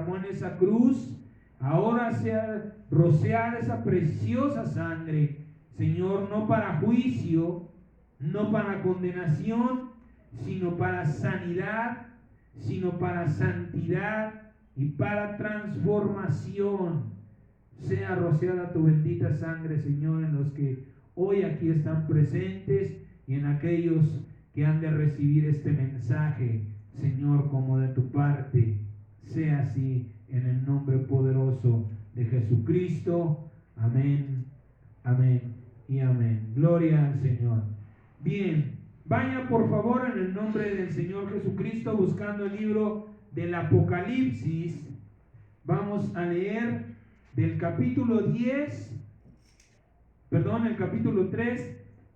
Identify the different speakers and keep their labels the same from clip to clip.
Speaker 1: derramó en esa cruz, ahora sea rociada esa preciosa sangre, Señor, no para juicio, no para condenación, sino para sanidad, sino para santidad y para transformación. Sea rociada tu bendita sangre, Señor, en los que hoy aquí están presentes y en aquellos que han de recibir este mensaje, Señor, como de tu parte. Sea así en el nombre poderoso de Jesucristo. Amén, amén y amén. Gloria al Señor. Bien, vaya por favor en el nombre del Señor Jesucristo buscando el libro del Apocalipsis. Vamos a leer del capítulo 3,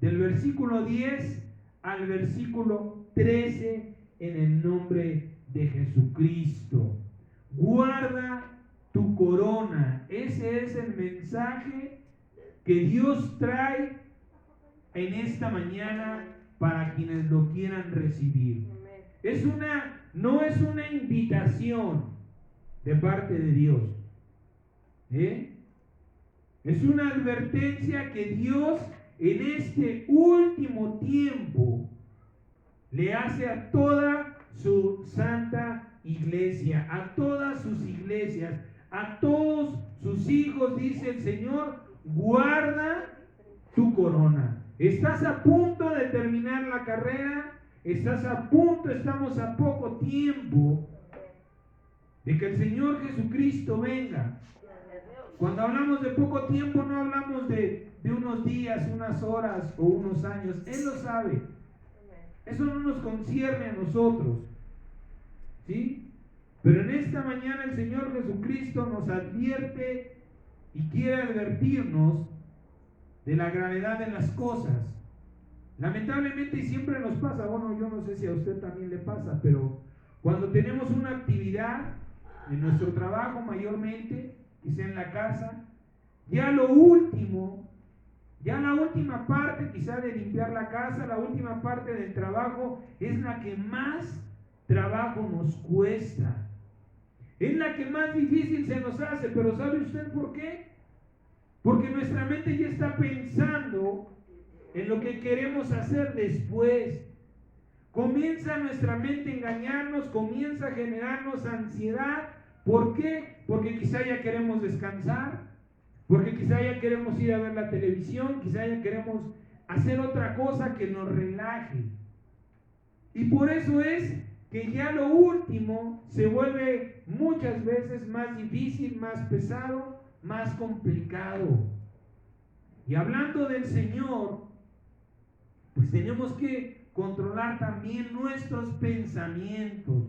Speaker 1: del versículo 10 al versículo 13 en el nombre de Jesucristo. Guarda tu corona. Ese es el mensaje que Dios trae en esta mañana para quienes lo quieran recibir. No es una invitación de parte de Dios. Es una advertencia que Dios en este último tiempo le hace a toda su santa iglesia, a todas sus iglesias, a todos sus hijos, dice el Señor: guarda tu corona. Estás a punto de terminar la carrera, estamos a poco tiempo de que el Señor Jesucristo venga. Cuando hablamos de poco tiempo, no hablamos de unos días, unas horas o unos años. Él lo sabe. Eso no nos concierne a nosotros, ¿sí? Pero en esta mañana el Señor Jesucristo nos advierte y quiere advertirnos de la gravedad de las cosas. Lamentablemente, y siempre nos pasa, bueno, yo no sé si a usted también le pasa, pero cuando tenemos una actividad en nuestro trabajo mayormente, quizá en la casa, ya la última parte quizá de limpiar la casa, la última parte del trabajo es la que más trabajo nos cuesta. Es la que más difícil se nos hace, pero ¿sabe usted por qué? Porque nuestra mente ya está pensando en lo que queremos hacer después. Comienza nuestra mente a engañarnos, comienza a generarnos ansiedad. ¿Por qué? Porque quizá ya queremos descansar, porque quizá ya queremos ir a ver la televisión, quizá ya queremos hacer otra cosa que nos relaje. Y por eso es que ya lo último se vuelve muchas veces más difícil, más pesado, más complicado. Y hablando del Señor, pues tenemos que controlar también nuestros pensamientos.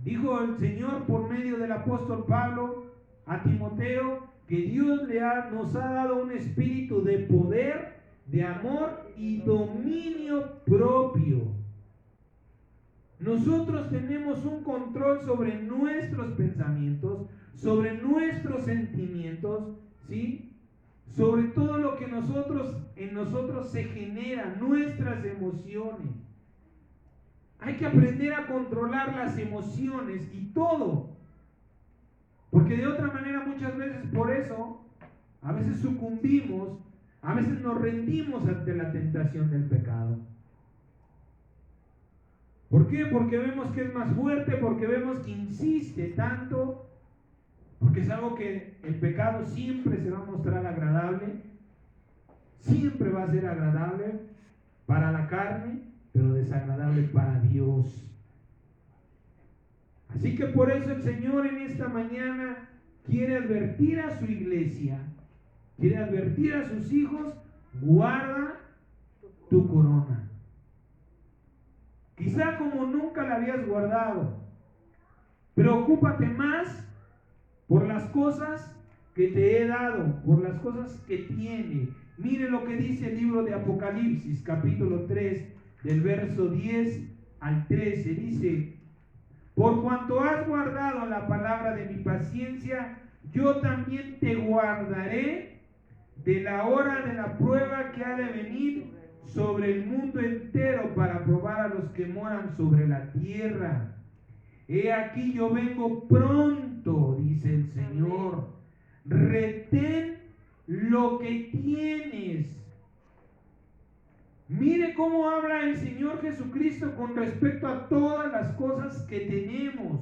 Speaker 1: Dijo el Señor por medio del apóstol Pablo a Timoteo que Dios nos ha dado un espíritu de poder, de amor y dominio propio. Nosotros tenemos un control sobre nuestros pensamientos, sobre nuestros sentimientos, ¿sí? Sobre todo lo que en nosotros se genera, nuestras emociones. Hay que aprender a controlar las emociones y todo. Porque de otra manera muchas veces por eso, a veces sucumbimos, a veces nos rendimos ante la tentación del pecado. ¿Por qué? Porque vemos que es más fuerte, porque vemos que insiste tanto, porque es algo que el pecado siempre se va a mostrar agradable, siempre va a ser agradable para la carne, pero desagradable para Dios. Así que por eso el Señor en esta mañana quiere advertir a su iglesia, quiere advertir a sus hijos: guarda tu corona. Quizá como nunca la habías guardado. Preocúpate más por las cosas que te he dado, por las cosas que tiene. Mire lo que dice el libro de Apocalipsis, capítulo 3, del verso 10 al 13. Dice: por cuanto has guardado la palabra de mi paciencia, yo también te guardaré de la hora de la prueba que ha de venir sobre el mundo entero para probar a los que moran sobre la tierra. He aquí yo vengo pronto, dice el Señor. Retén lo que tienes. Mire cómo habla el Señor Jesucristo con respecto a todas las cosas que tenemos.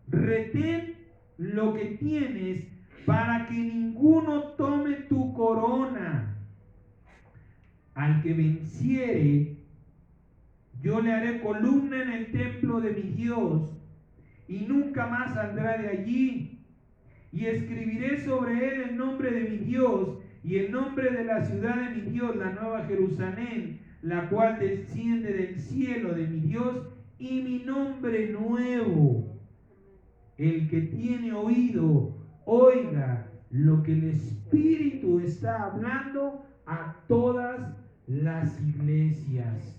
Speaker 1: Retén lo que tienes para que ninguno tome tu corona. Al que venciere, yo le haré columna en el templo de mi Dios, y nunca más saldrá de allí. Y escribiré sobre él el nombre de mi Dios y el nombre de la ciudad de mi Dios, la nueva Jerusalén, la cual desciende del cielo de mi Dios, y mi nombre nuevo. El que tiene oído, oiga lo que el Espíritu está hablando a todas las iglesias.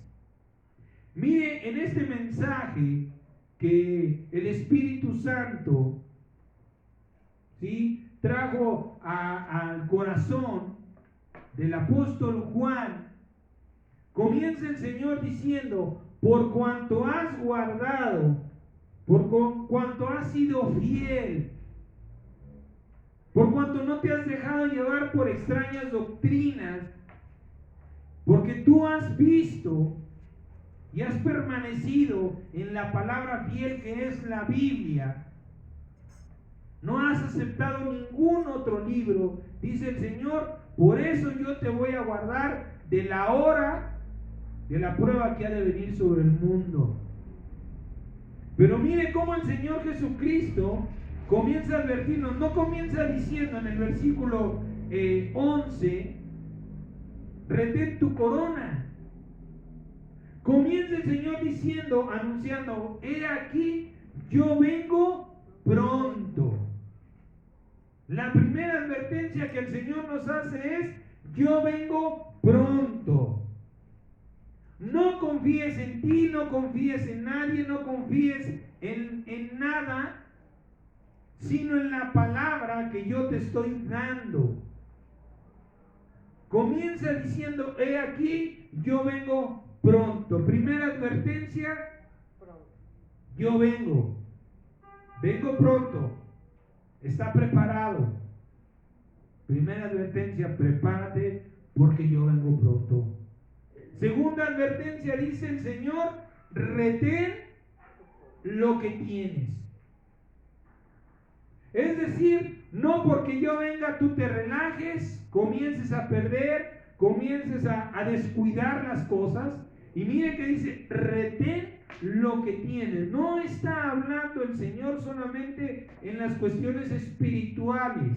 Speaker 1: Mire, en este mensaje que el Espíritu Santo, ¿sí?, trajo al corazón del apóstol Juan, comienza el Señor diciendo: por cuanto has guardado, por cuanto has sido fiel, por cuanto no te has dejado llevar por extrañas doctrinas, porque tú has visto y has permanecido en la palabra fiel que es la Biblia, no has aceptado ningún otro libro, dice el Señor, por eso yo te voy a guardar de la hora de la prueba que ha de venir sobre el mundo. Pero mire cómo el Señor Jesucristo comienza a advertirnos. No comienza diciendo en el versículo 11, retén tu corona. Comienza el Señor diciendo, anunciando: he aquí, yo vengo pronto. La primera advertencia que el Señor nos hace es: yo vengo pronto. No confíes en ti, no confíes en nadie, no confíes en nada, sino en la palabra que yo te estoy dando. Comienza diciendo: he aquí, yo vengo pronto. Primera advertencia: yo vengo pronto. Está preparado. Primera advertencia: prepárate porque yo vengo pronto. Segunda advertencia, dice el Señor: retén lo que tienes. Es decir, no porque yo venga tú te relajes, comiences a perder, comiences a descuidar las cosas. Y mire que dice: retén lo que tienes. No está hablando el Señor solamente en las cuestiones espirituales.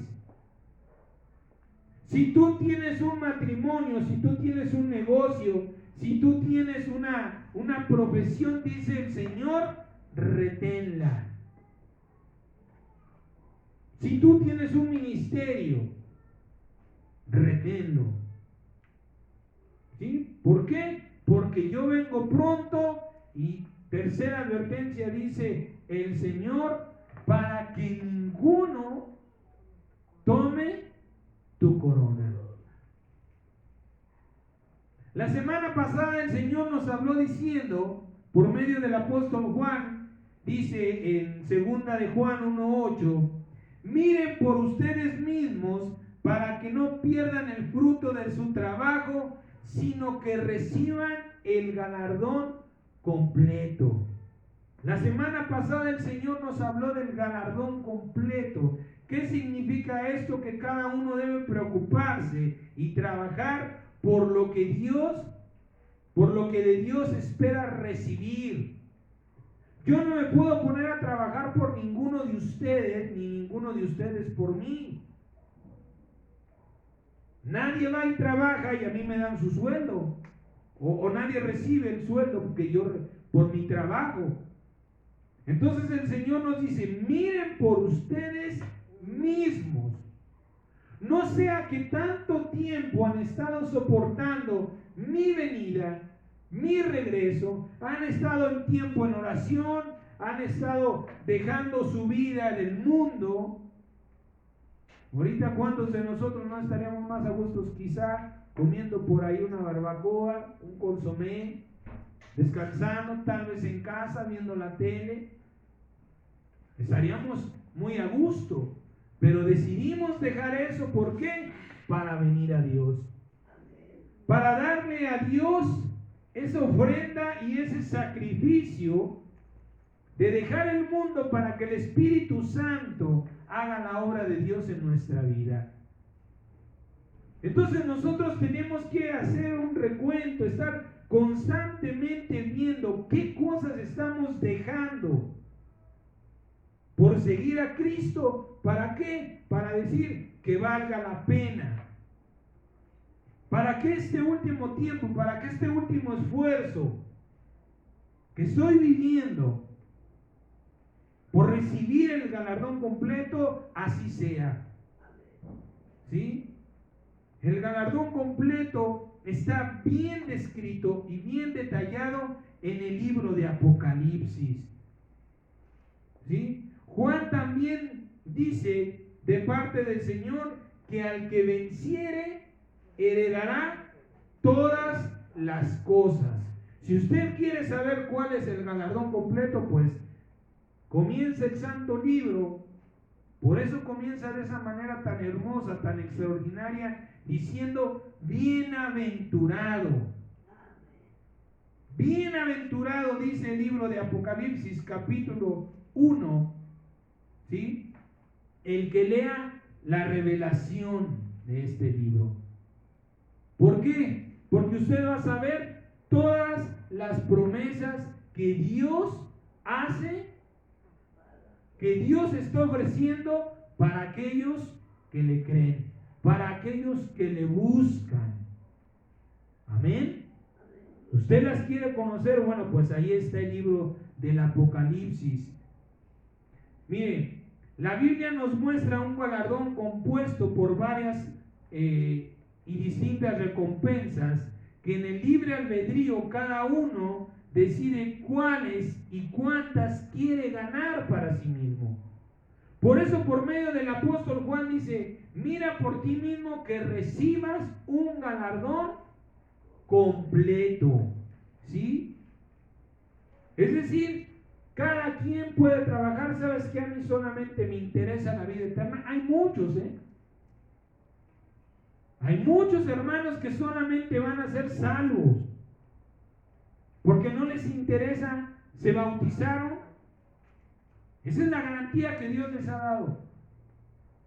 Speaker 1: Si tú tienes un matrimonio, si tú tienes un negocio, si tú tienes una profesión, dice el Señor, reténla. Si tú tienes un ministerio, reténlo. ¿Sí? ¿Por qué? Porque yo vengo pronto. Y tercera advertencia, dice el Señor, para que ninguno tome tu corona. La semana pasada el Señor nos habló diciendo, por medio del apóstol Juan, dice en 2 de Juan 1:8, miren por ustedes mismos para que no pierdan el fruto de su trabajo, sino que reciban el galardón completo. La semana pasada el Señor nos habló del galardón completo. ¿Qué significa esto? Que cada uno debe preocuparse y trabajar por lo que de Dios espera recibir. Yo no me puedo poner a trabajar por ninguno de ustedes, ni ninguno de ustedes por mí. Nadie va y trabaja y a mí me dan su sueldo. O nadie recibe el sueldo por mi trabajo. Entonces el Señor nos dice: miren por ustedes mismos. No sea que tanto tiempo han estado soportando mi venida, mi regreso, han estado en tiempo en oración, han estado dejando su vida en el mundo. Ahorita, ¿cuántos de nosotros no estaríamos más a gustos quizá comiendo por ahí una barbacoa, un consomé, descansando tal vez en casa, viendo la tele? estaríamos muy a gusto, pero decidimos dejar eso. ¿Por qué? Para venir a Dios, para darle a Dios esa ofrenda y ese sacrificio de dejar el mundo para que el Espíritu Santo haga la obra de Dios en nuestra vida. Entonces nosotros tenemos que hacer un recuento, estar constantemente viendo qué cosas estamos dejando por seguir a Cristo. ¿Para qué? Para decir que valga la pena. Para que este último tiempo, para que este último esfuerzo que estoy viviendo por recibir el galardón completo, así sea. ¿Sí? El galardón completo está bien descrito y bien detallado en el libro de Apocalipsis. ¿Sí? Juan también dice de parte del Señor que al que venciere heredará todas las cosas. Si usted quiere saber cuál es el galardón completo, pues comienza el santo libro. Por eso comienza de esa manera tan hermosa, tan extraordinaria, diciendo: bienaventurado. Bienaventurado, dice el libro de Apocalipsis, capítulo 1, ¿sí? El que lea la revelación de este libro. ¿Por qué? Porque usted va a saber todas las promesas que Dios hace, que Dios está ofreciendo para aquellos que le creen, para aquellos que le buscan. Amén. ¿Usted las quiere conocer? Bueno, pues ahí está el libro del Apocalipsis. Mire, la Biblia nos muestra un galardón compuesto por varias y distintas recompensas, que en el libre albedrío cada uno decide cuáles y cuántas quiere ganar para sí mismo. Por eso, por medio del apóstol Juan dice: mira por ti mismo que recibas un galardón completo. ¿Sí? Es decir, cada quien puede trabajar. ¿Sabes qué? A mí solamente me interesa la vida eterna. Hay muchos, hay muchos hermanos que solamente van a ser salvos porque no les interesa, se bautizaron. Esa es la garantía que Dios les ha dado,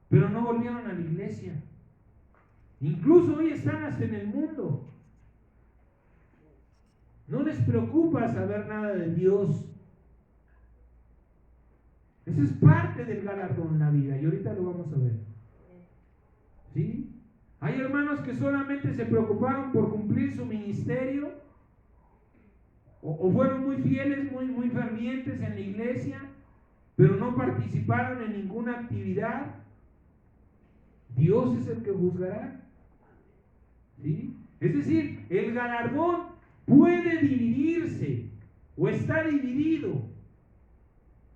Speaker 1: pero no volvieron a la iglesia. Incluso hoy están hasta en el mundo. No les preocupa saber nada de Dios. Eso es parte del galardón en la vida, y ahorita lo vamos a ver. ¿Sí? Hay hermanos que solamente se preocuparon por cumplir su ministerio, o fueron muy fieles, muy fervientes en la iglesia, pero no participaron en ninguna actividad. Dios es el que juzgará. ¿Sí? Es decir, el galardón puede dividirse, o está dividido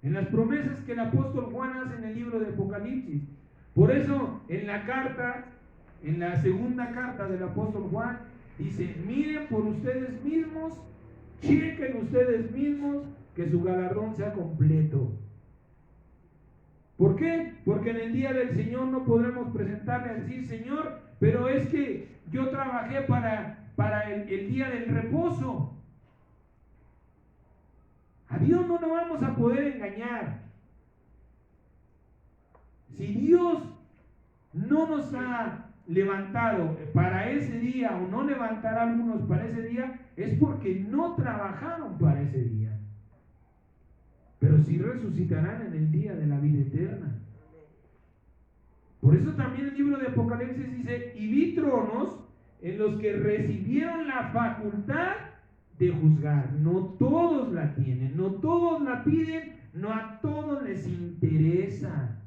Speaker 1: en las promesas que el apóstol Juan hace en el libro de Apocalipsis. Por eso en la carta, en la segunda carta del apóstol Juan, dice: miren por ustedes mismos, chequen ustedes mismos que su galardón sea completo. ¿Por qué? Porque en el día del Señor no podremos presentarle a decir: Señor, pero es que yo trabajé para el día del reposo. A Dios no nos vamos a poder engañar. Si Dios no nos ha levantado para ese día, o no levantará a algunos para ese día, es porque no trabajaron para ese día. Pero sí resucitarán en el día de la vida eterna. Por eso también el libro de Apocalipsis dice: y vi tronos en los que recibieron la facultad de juzgar. No todos la tienen, no todos la piden, no a todos les interesa.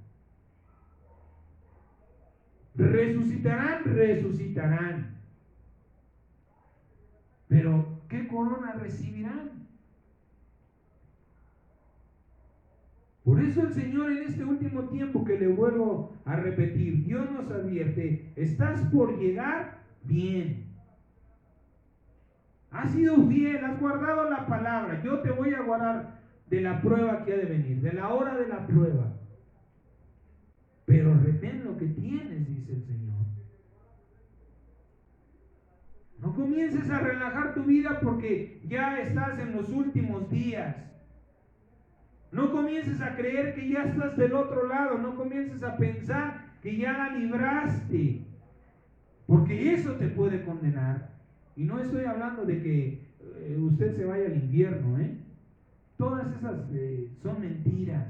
Speaker 1: Resucitarán. Pero ¿qué corona recibirán? Por eso el Señor en este último tiempo, que le vuelvo a repetir, Dios nos advierte: estás por llegar bien. Has sido fiel, has guardado la palabra, yo te voy a guardar. de la prueba que ha de venir, de la hora de la prueba. Pero retén lo que tienes, dice el Señor. No comiences a relajar tu vida porque ya estás en los últimos días. No comiences a creer que ya estás del otro lado. No comiences a pensar que ya la libraste, porque eso te puede condenar. Y no estoy hablando de que usted se vaya al infierno, Todas esas son mentiras.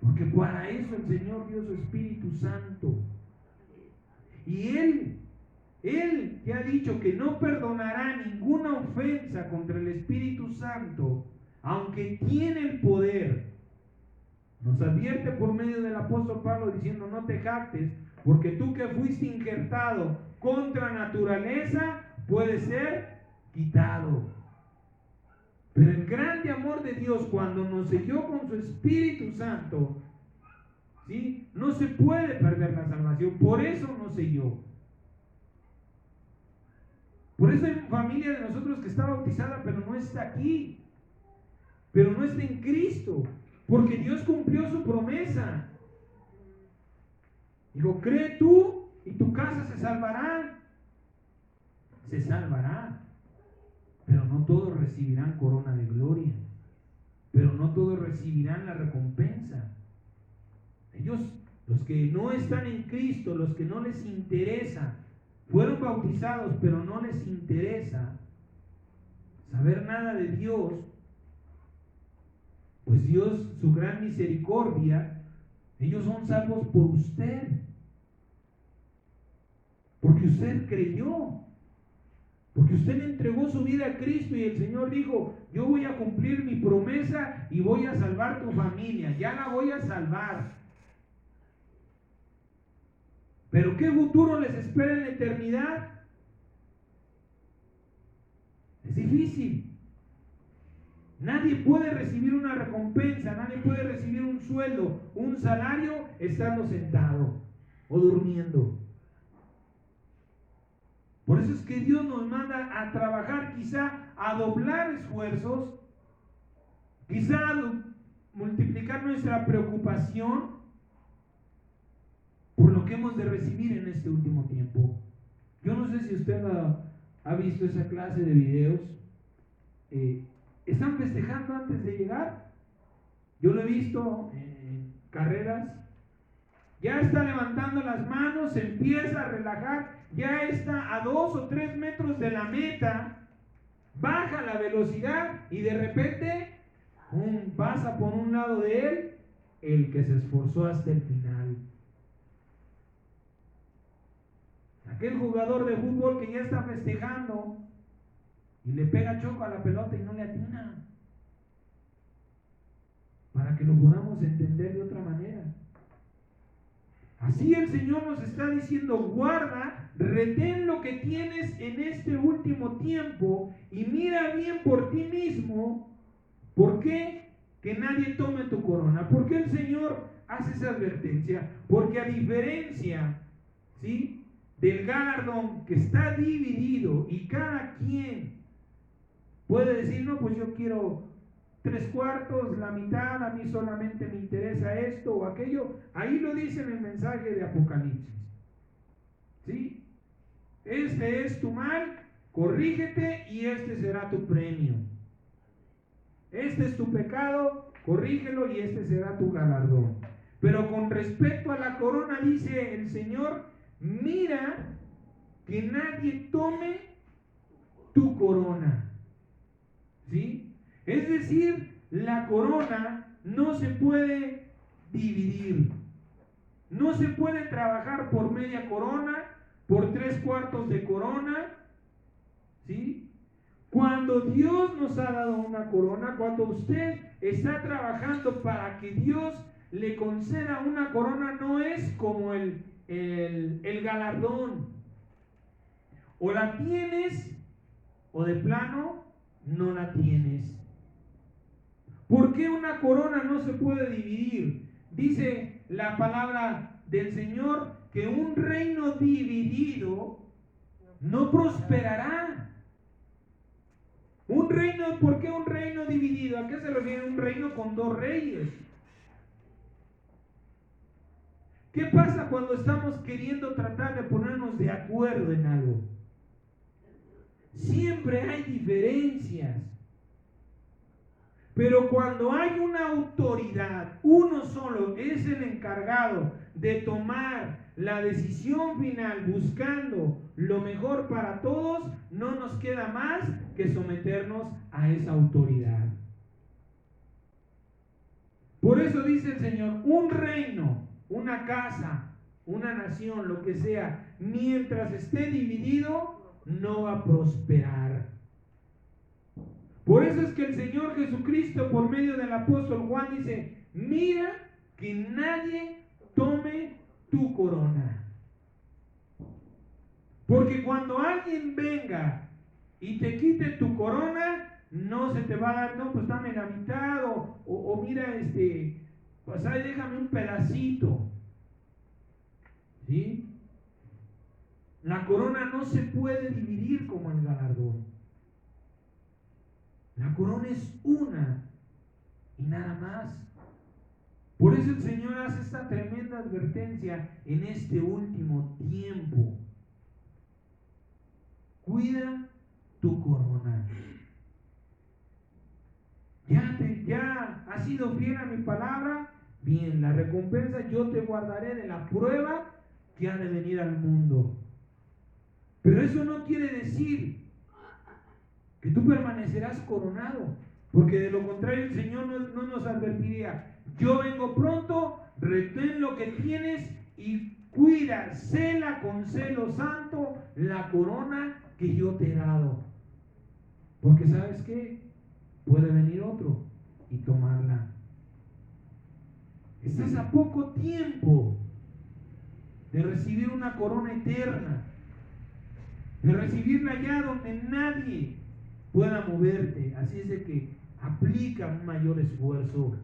Speaker 1: Porque para eso el Señor dio su Espíritu Santo. Y Él que ha dicho que no perdonará ninguna ofensa contra el Espíritu Santo, aunque tiene el poder, nos advierte por medio del apóstol Pablo diciendo: no te jactes, porque tú que fuiste injertado contra naturaleza, puede ser quitado. Pero el grande amor de Dios, cuando nos selló con su Espíritu Santo, ¿sí?, no se puede perder la salvación. Por eso nos selló. Por eso hay familia de nosotros que está bautizada, pero no está aquí, pero no está en Cristo, porque Dios cumplió su promesa. Digo, cree tú y tu casa se salvará. Se salvará. Pero no todos recibirán corona de gloria. Pero no todos recibirán la recompensa. Ellos, los que no están en Cristo, los que no les interesa, fueron bautizados, pero no les interesa saber nada de Dios, pues Dios, su gran misericordia, ellos son salvos por usted, porque usted creyó, porque usted entregó su vida a Cristo y el Señor dijo: yo voy a cumplir mi promesa y voy a salvar tu familia, ya la voy a salvar. Pero ¿qué futuro les espera en la eternidad? Es difícil. Nadie puede recibir una recompensa, nadie puede recibir un sueldo, un salario estando sentado o durmiendo. Por eso es que Dios nos manda a trabajar, quizá a doblar esfuerzos, quizá a multiplicar nuestra preocupación por lo que hemos de recibir en este último tiempo. Yo no sé si usted ha visto esa clase de videos. Están festejando antes de llegar. Yo lo he visto en carreras. Ya está levantando las manos, se empieza a relajar, ya está a 2 o 3 metros de la meta, baja la velocidad y de repente pasa por un lado de él el que se esforzó hasta el final. Aquel jugador de fútbol que ya está festejando y le pega choco a la pelota y no le atina. Para que lo podamos entender de otra manera. Así el Señor nos está diciendo: guarda, retén lo que tienes en este último tiempo y mira bien por ti mismo. ¿Por qué? Que nadie tome tu corona. ¿Por qué el Señor hace esa advertencia? Porque a diferencia, ¿sí?, del galardón que está dividido y cada quien puede decir: no, pues yo quiero 3/4, la mitad, a mí solamente me interesa esto o aquello. Ahí lo dice en el mensaje de Apocalipsis, ¿sí? Este es tu mal, corrígete y este será tu premio. Este es tu pecado, corrígelo y este será tu galardón. Pero con respecto a la corona, dice el Señor: mira que nadie tome tu corona, ¿sí? Es decir, la corona no se puede dividir. No se puede trabajar por media corona, por 3/4 de corona, ¿sí? Cuando Dios nos ha dado una corona, cuando usted está trabajando para que Dios le conceda una corona, no es como el galardón. O la tienes o de plano no la tienes. ¿Por qué una corona no se puede dividir? Dice la palabra del Señor que un reino dividido no prosperará. Un reino, ¿por qué un reino dividido? ¿A qué se refiere un reino con dos reyes? ¿Qué pasa cuando estamos queriendo tratar de ponernos de acuerdo en algo? Siempre hay diferencias. Pero cuando hay una autoridad, uno solo es el encargado de tomar la decisión final buscando lo mejor para todos, no nos queda más que someternos a esa autoridad. Por eso dice el Señor, un reino, una casa, una nación, lo que sea, mientras esté dividido, no va a prosperar. Por eso es que el Señor Jesucristo, por medio del apóstol Juan, dice, mira que nadie tome tu corona. Porque cuando alguien venga y te quite tu corona, no se te va a dar, no, pues dame la mitad, o mira, pues ahí déjame un pedacito. ¿Sí? La corona no se puede dividir como el galardón. La corona es una y nada más. Por eso el Señor hace esta tremenda advertencia en este último tiempo. Cuida tu corona. ¿Ya has sido fiel a mi palabra? Bien, la recompensa yo te guardaré de la prueba que ha de venir al mundo. Pero eso no quiere decir que tú permanecerás coronado, porque de lo contrario el Señor no nos advertiría, yo vengo pronto, retén lo que tienes y cuida, cela con celo santo la corona que yo te he dado, porque ¿sabes qué? Puede venir otro y tomarla. Estás a poco tiempo de recibir una corona eterna, de recibirla allá donde nadie pueda moverte. Así es de que aplica un mayor esfuerzo,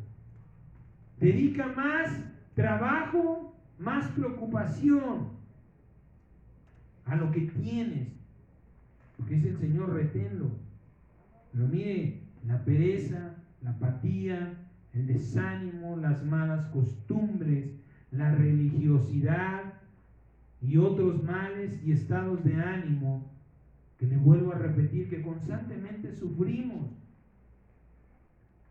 Speaker 1: dedica más trabajo, más preocupación a lo que tienes, porque dice el Señor, reténlo. Pero mire, la pereza, la apatía, el desánimo, las malas costumbres, la religiosidad y otros males y estados de ánimo que le vuelvo a repetir que constantemente sufrimos.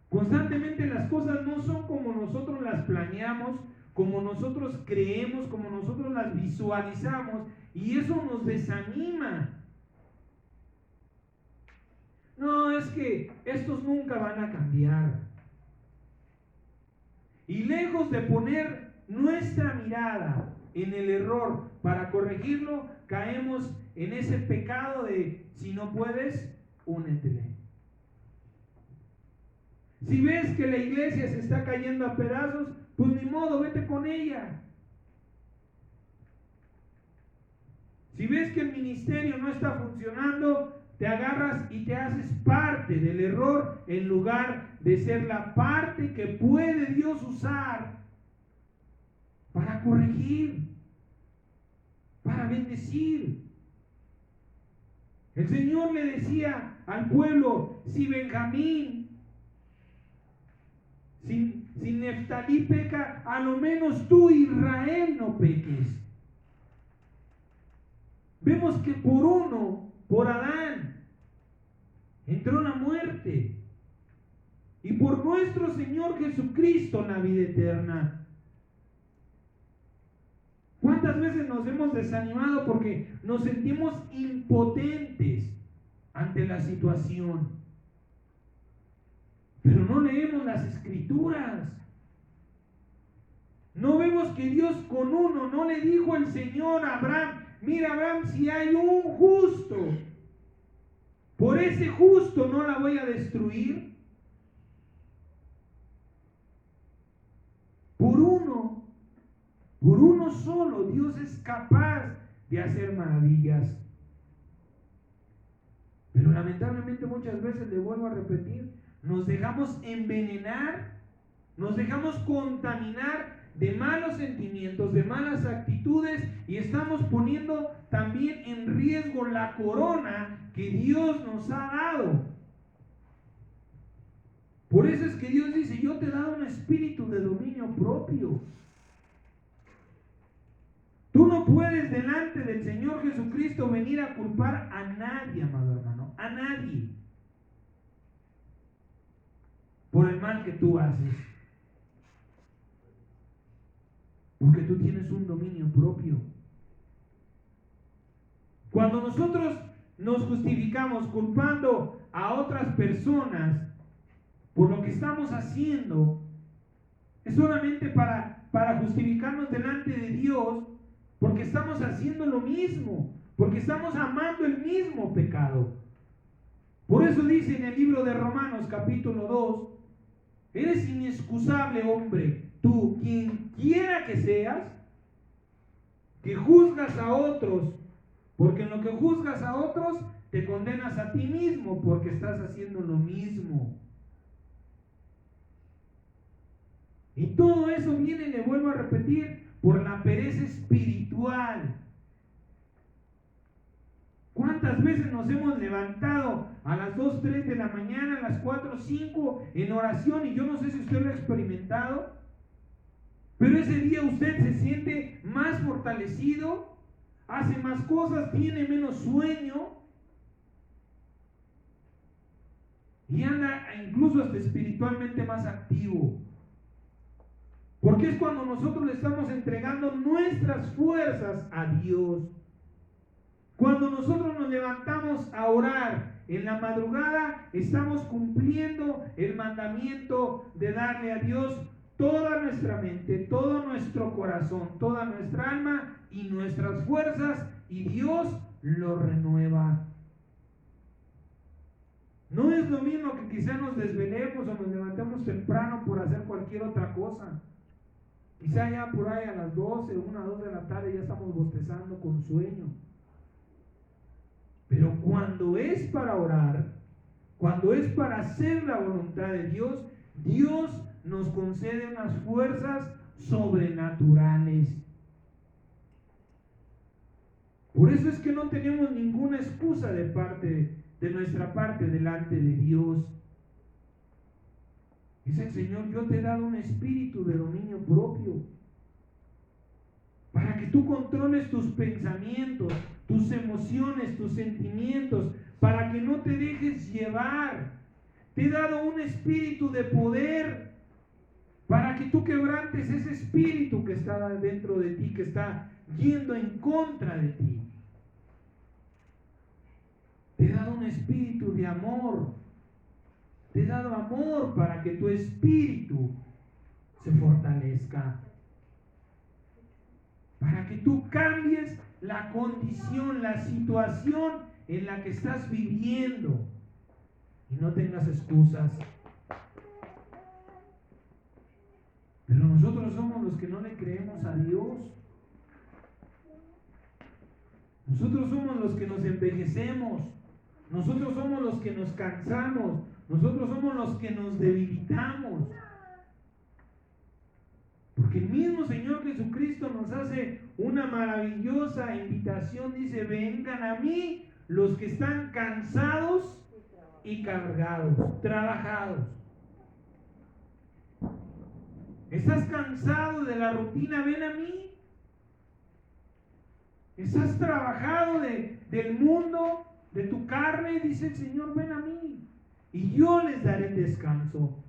Speaker 1: Constantemente las cosas no son como nosotros las planeamos, como nosotros creemos, como nosotros las visualizamos, y eso nos desanima. No, es que estos nunca van a cambiar. Y lejos de poner nuestra mirada en el error para corregirlo, caemos en ese pecado de si no puedes, únetele. Si ves que la iglesia se está cayendo a pedazos, pues ni modo, vete con ella. Si ves que el ministerio no está funcionando, te agarras y te haces parte del error en lugar de ser la parte que puede Dios usar para corregir, para bendecir. El Señor le decía al pueblo, si Benjamín, si Neftalí peca, a lo menos tú, Israel, no peques. Vemos que por Adán, entró la muerte. Y por nuestro Señor Jesucristo la vida eterna. ¿Cuántas veces nos hemos desanimado porque nos sentimos impotentes ante la situación? Pero no leemos las Escrituras. No vemos que Dios con uno, no le dijo el Señor a Abraham, mira Abraham, si hay un justo, por ese justo no la voy a destruir. Por uno solo, Dios es capaz de hacer maravillas. Pero lamentablemente muchas veces, le vuelvo a repetir, nos dejamos envenenar, nos dejamos contaminar de malos sentimientos, de malas actitudes, y estamos poniendo también en riesgo la corona que Dios nos ha dado. Por eso es que Dios dice, yo te he dado un espíritu de dominio propio. Tú no puedes delante del Señor Jesucristo venir a culpar a nadie, amado hermano, a nadie, por el mal que tú haces. Porque tú tienes un dominio propio. Cuando nosotros nos justificamos culpando a otras personas por lo que estamos haciendo, es solamente para justificarnos delante de Dios, porque estamos haciendo lo mismo, porque estamos amando el mismo pecado. Por eso dice en el libro de Romanos capítulo 2, eres inexcusable, hombre, tú, quien quiera que seas, que juzgas a otros, porque en lo que juzgas a otros, te condenas a ti mismo, porque estás haciendo lo mismo. Y todo eso viene, le vuelvo a repetir, por la pereza espiritual. ¿Cuántas veces nos hemos levantado a las 2, 3 de la mañana, a las 4, 5 en oración? Y yo no sé si usted lo ha experimentado, pero ese día usted se siente más fortalecido, hace más cosas, tiene menos sueño y anda incluso hasta espiritualmente más activo. Porque es cuando nosotros le estamos entregando nuestras fuerzas a Dios. Cuando nosotros nos levantamos a orar en la madrugada, estamos cumpliendo el mandamiento de darle a Dios toda nuestra mente, todo nuestro corazón, toda nuestra alma y nuestras fuerzas, y Dios lo renueva. No es lo mismo que quizá nos desvelemos o nos levantemos temprano por hacer cualquier otra cosa. Quizá ya por ahí a las 12, 1, 2 de la tarde ya estamos bostezando con sueño. Pero cuando es para orar, cuando es para hacer la voluntad de Dios, Dios nos concede unas fuerzas sobrenaturales. Por eso es que no tenemos ninguna excusa de nuestra parte delante de Dios. Dice el Señor, yo te he dado un espíritu de dominio propio, para que tú controles tus pensamientos, tus emociones, tus sentimientos, para que no te dejes llevar. Te he dado un espíritu de poder, para que tú quebrantes ese espíritu que está dentro de ti, que está yendo en contra de ti. Te he dado un espíritu de amor. Te he dado amor para que tu espíritu se fortalezca. Para que tú cambies la condición, la situación en la que estás viviendo y no tengas excusas. Pero nosotros somos los que no le creemos a Dios. Nosotros somos los que nos envejecemos. Nosotros somos los que nos cansamos. Nosotros somos los que nos debilitamos. Porque el mismo Señor Jesucristo nos hace una maravillosa invitación. Dice, vengan a mí los que están cansados y cargados, trabajados. ¿Estás cansado de la rutina? Ven a mí. ¿Estás trabajado del mundo, de tu carne? Dice el Señor, ven a mí y yo les daré descanso.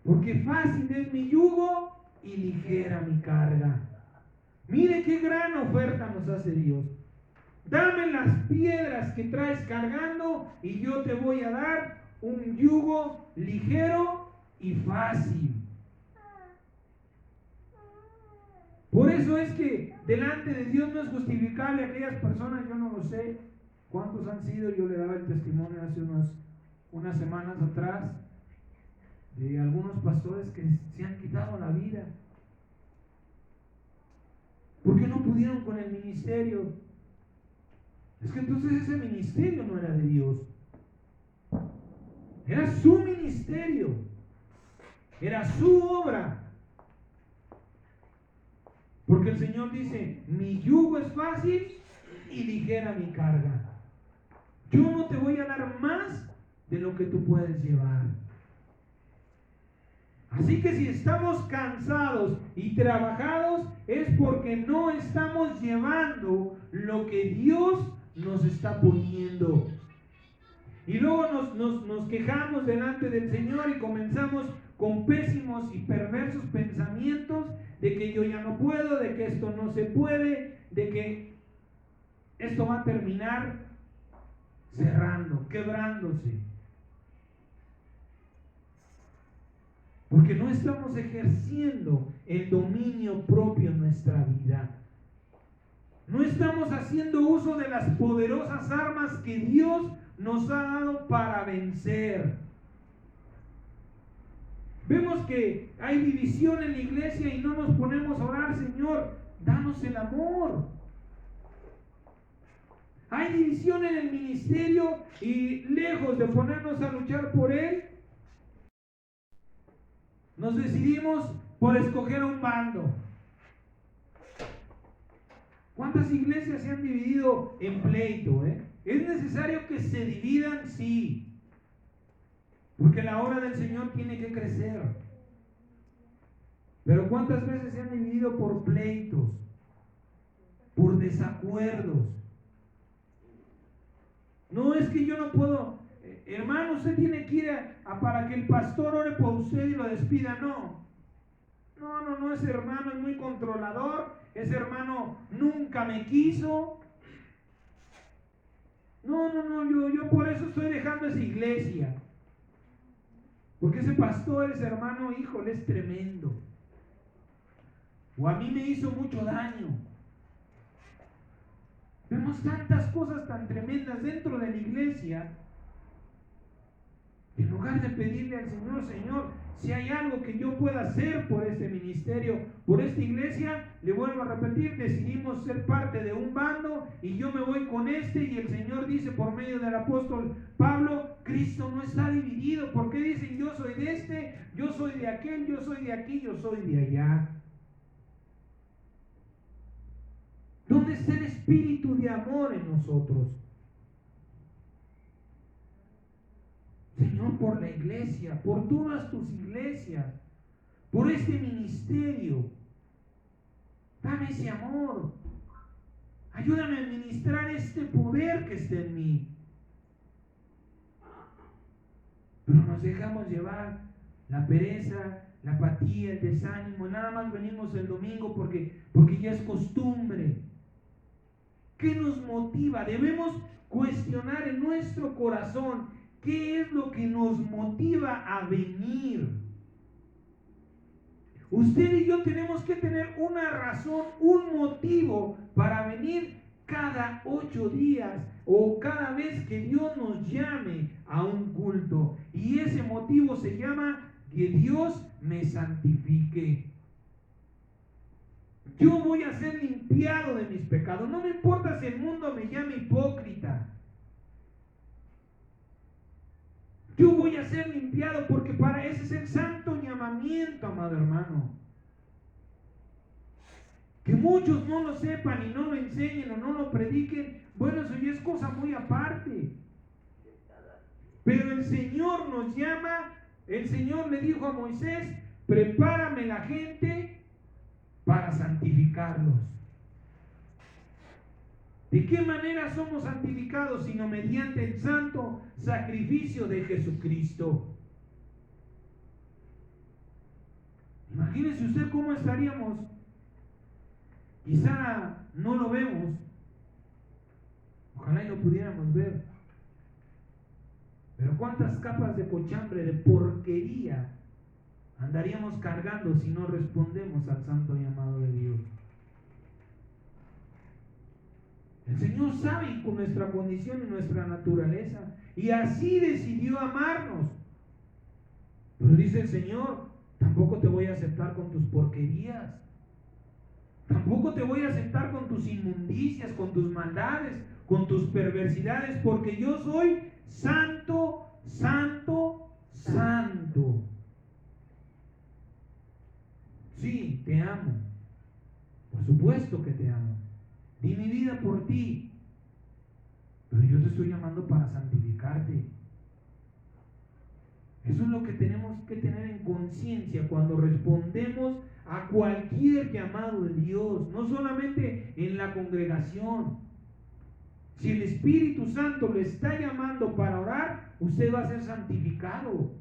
Speaker 1: Porque fácil es mi yugo y ligera mi carga. Mire qué gran oferta nos hace Dios. Dame las piedras que traes cargando y yo te voy a dar un yugo ligero y fácil. Por eso es que delante de Dios no es justificable aquellas personas, yo no lo sé cuántos han sido, yo le daba el testimonio hace unas semanas atrás de algunos pastores que se han quitado la vida porque no pudieron con el ministerio. Es que entonces ese ministerio no era de Dios, era su ministerio, era su obra. Porque el Señor dice, mi yugo es fácil y ligera mi carga. Yo no te voy a dar más de lo que tú puedes llevar. Así que si estamos cansados y trabajados es porque no estamos llevando lo que Dios nos está poniendo. Y luego nos quejamos delante del Señor y comenzamos con pésimos y perversos pensamientos de que yo ya no puedo, de que esto no se puede, de que esto va a terminar cerrando, quebrándose. Porque no estamos ejerciendo el dominio propio en nuestra vida. No estamos haciendo uso de las poderosas armas que Dios nos ha dado para vencer. Vemos que hay división en la iglesia y no nos ponemos a orar, Señor, danos el amor. Hay división en el ministerio y lejos de ponernos a luchar por él, nos decidimos por escoger un bando. ¿Cuántas iglesias se han dividido en pleito? ¿Es necesario que se dividan? Sí. Porque la obra del Señor tiene que crecer. Pero ¿cuántas veces se han dividido por pleitos? Por desacuerdos. No es que yo no puedo, hermano, usted tiene que ir para que el pastor ore por usted y lo despida. No, ese hermano es muy controlador, ese hermano nunca me quiso. Yo por eso estoy dejando esa iglesia. Porque ese pastor, ese hermano, híjole, es tremendo. O a mí me hizo mucho daño. Vemos tantas cosas tan tremendas dentro de la iglesia. En lugar de pedirle al Señor, Señor, si hay algo que yo pueda hacer por este ministerio, por esta iglesia, le vuelvo a repetir, decidimos ser parte de un bando y yo me voy con este, y el Señor dice por medio del apóstol Pablo, Cristo no está dividido. ¿Por qué dicen yo soy de este, yo soy de aquel, yo soy de aquí, yo soy de allá? ¿Dónde está el espíritu de amor en nosotros? Señor, por la iglesia, por todas tus iglesias, por este ministerio, dame ese amor. Ayúdame a administrar este poder que está en mí. Pero nos dejamos llevar la pereza, la apatía, el desánimo. Nada más venimos el domingo porque ya es costumbre. ¿Qué nos motiva? Debemos cuestionar en nuestro corazón qué es lo que nos motiva a venir. Usted y yo tenemos que tener una razón, un motivo para venir cada 8 días o cada vez que Dios nos llame a un culto. Y ese motivo se llama que Dios me santifique. Yo voy a ser limpiado de mis pecados. No me importa si el mundo me llama hipócrita. Yo voy a ser limpiado porque para ese es el santo llamamiento, amado hermano. Que muchos no lo sepan y no lo enseñen o no lo prediquen, bueno, eso ya es cosa muy aparte. Pero el Señor nos llama, el Señor le dijo a Moisés, prepárame la gente para santificarlos. ¿De qué manera somos santificados sino mediante el santo sacrificio de Jesucristo? Imagínese usted cómo estaríamos. Quizá no lo vemos. Ojalá y lo pudiéramos ver. Pero cuántas capas de cochambre, de porquería andaríamos cargando si no respondemos al santo llamado de Dios. El Señor sabe con nuestra condición y nuestra naturaleza, y así decidió amarnos. Pero dice el Señor, tampoco te voy a aceptar con tus porquerías, tampoco te voy a aceptar con tus inmundicias, con tus maldades, con tus perversidades, porque yo soy santo, santo, santo. Sí, te amo, por supuesto que te amo. Di mi vida por ti, pero yo te estoy llamando para santificarte. Eso es lo que tenemos que tener en conciencia cuando respondemos a cualquier llamado de Dios, no solamente en la congregación. Si el Espíritu Santo le está llamando para orar, usted va a ser santificado.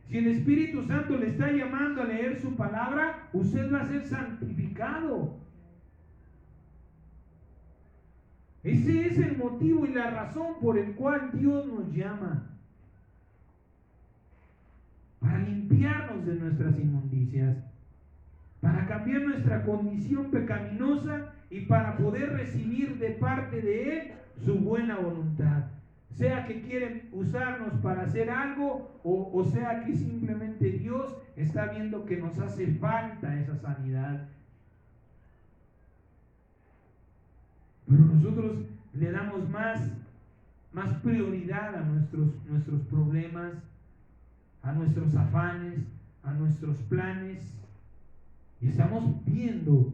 Speaker 1: Si el Espíritu Santo le está llamando a leer su palabra, usted va a ser santificado. Ese es el motivo y la razón por el cual Dios nos llama. Para limpiarnos de nuestras inmundicias, para cambiar nuestra condición pecaminosa y para poder recibir de parte de Él su buena voluntad. Sea que quieren usarnos para hacer algo o sea que simplemente Dios está viendo que nos hace falta esa sanidad. Pero nosotros le damos más prioridad a nuestros problemas, a nuestros afanes, a nuestros planes. Y estamos viendo.